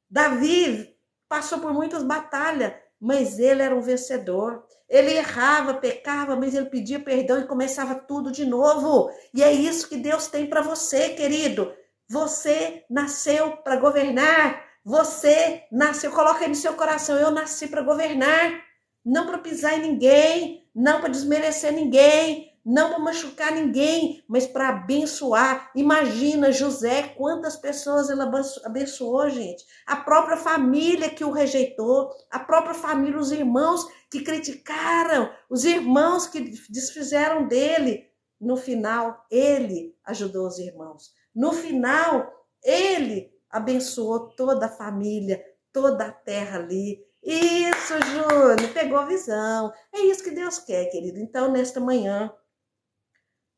Davi passou por muitas batalhas, mas ele era um vencedor. Ele errava, pecava, mas ele pedia perdão e começava tudo de novo. E é isso que Deus tem para você, querido. Você nasceu para governar. Você nasceu, coloca aí no seu coração, eu nasci para governar. Não para pisar em ninguém, não para desmerecer ninguém, não para machucar ninguém, mas para abençoar. Imagina José, quantas pessoas ele abençoou, gente. A própria família que o rejeitou, a própria família, os irmãos que criticaram, os irmãos que desfizeram dele. No final, ele ajudou os irmãos. No final, ele abençoou toda a família, toda a terra ali. Isso, Júnior, pegou a visão. É isso que Deus quer, querido. Então, nesta manhã,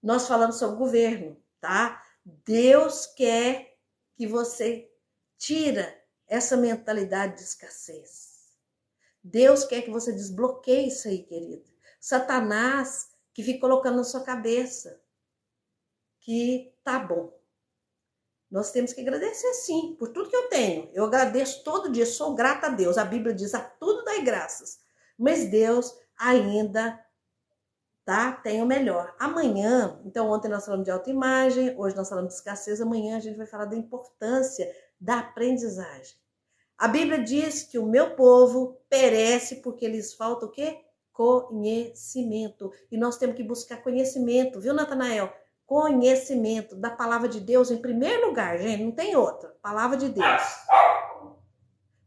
nós falamos sobre governo, tá? Deus quer que você tira essa mentalidade de escassez. Deus quer que você desbloqueie isso aí, querido. Satanás que fica colocando na sua cabeça que tá bom. Nós temos que agradecer, sim, por tudo que eu tenho. Eu agradeço todo dia, sou grata a Deus. A Bíblia diz, a tudo dai graças. Mas Deus ainda tem o melhor. Amanhã, então ontem nós falamos de autoimagem, hoje nós falamos de escassez, amanhã a gente vai falar da importância da aprendizagem. A Bíblia diz que o meu povo perece porque lhes falta o quê? Conhecimento. E nós temos que buscar conhecimento, viu, Natanael? Conhecimento da palavra de Deus em primeiro lugar, gente, não tem outra. Palavra de Deus.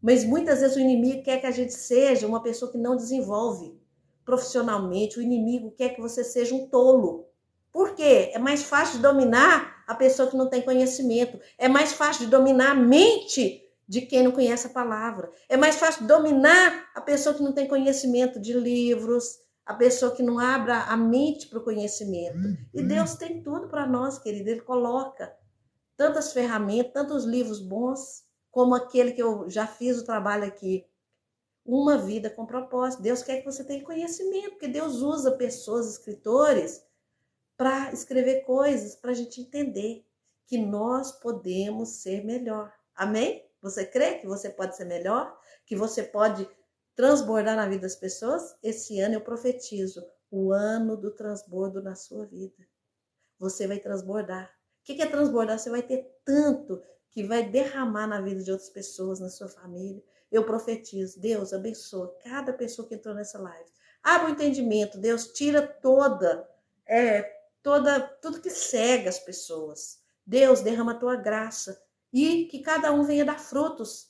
Mas muitas vezes o inimigo quer que a gente seja uma pessoa que não desenvolve profissionalmente. O inimigo quer que você seja um tolo. Por quê? É mais fácil de dominar a pessoa que não tem conhecimento. É mais fácil de dominar a mente de quem não conhece a palavra. É mais fácil de dominar a pessoa que não tem conhecimento de livros, a pessoa que não abra a mente para o conhecimento. E Deus tem tudo para nós, querido. Ele coloca tantas ferramentas, tantos livros bons, como aquele que eu já fiz o trabalho aqui. Uma vida com propósito. Deus quer que você tenha conhecimento, porque Deus usa pessoas, escritores, para escrever coisas, para a gente entender que nós podemos ser melhor. Amém? Você crê que você pode ser melhor? Que você pode transbordar na vida das pessoas? Esse ano eu profetizo o ano do transbordo na sua vida. Você vai transbordar. que é transbordar? Você vai ter tanto que vai derramar na vida de outras pessoas, na sua família. Eu profetizo, Deus abençoa cada pessoa que entrou nessa live. Abra o entendimento, Deus tira tudo que cega as pessoas. Deus derrama a tua graça e que cada um venha dar frutos.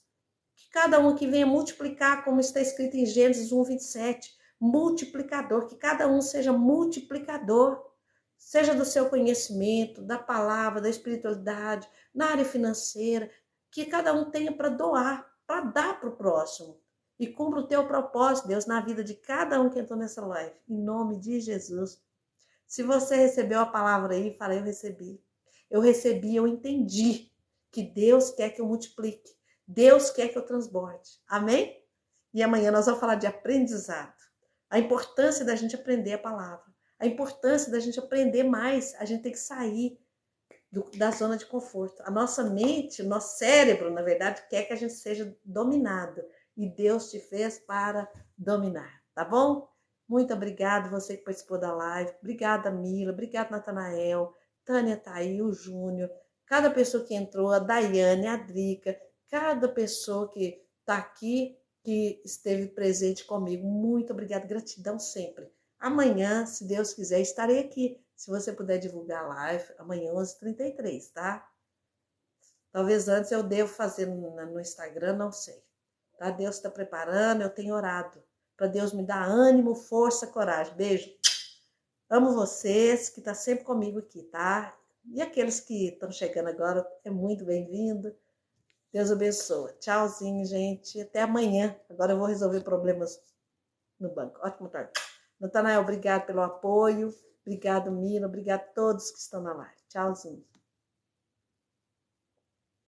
Que cada um que venha multiplicar, como está escrito em Gênesis 1:27, multiplicador, que cada um seja multiplicador, seja do seu conhecimento, da palavra, da espiritualidade, na área financeira, que cada um tenha para doar, para dar para o próximo. E cumpra o teu propósito, Deus, na vida de cada um que entrou nessa live. Em nome de Jesus. Se você recebeu a palavra aí, fala, eu recebi. Eu recebi, eu entendi que Deus quer que eu multiplique. Deus quer que eu transborde. Amém? E amanhã nós vamos falar de aprendizado. A importância da gente aprender a palavra. A importância da gente aprender mais. A gente tem que sair da zona de conforto. A nossa mente, o nosso cérebro, na verdade, quer que a gente seja dominado. E Deus te fez para dominar. Tá bom? Muito obrigada você que participou da live. Obrigada, Mila. Obrigada, Natanael. Tânia tá aí, o Júnior. Cada pessoa que entrou, a Daiane, a Drica. Cada pessoa que está aqui, que esteve presente comigo. Muito obrigada. Gratidão sempre. Amanhã, se Deus quiser, estarei aqui. Se você puder divulgar a live, amanhã 11h33, tá? Talvez antes eu devo fazer no Instagram, não sei. Tá? Deus está preparando, eu tenho orado. Para Deus me dar ânimo, força, coragem. Beijo. Amo vocês, que tá sempre comigo aqui, tá? E aqueles que estão chegando agora, é muito bem-vindo. Deus abençoe. Tchauzinho, gente. Até amanhã. Agora eu vou resolver problemas no banco. Ótimo tarde. Natanael, obrigado pelo apoio. Obrigado, Mila. Obrigado a todos que estão na live. Tchauzinho.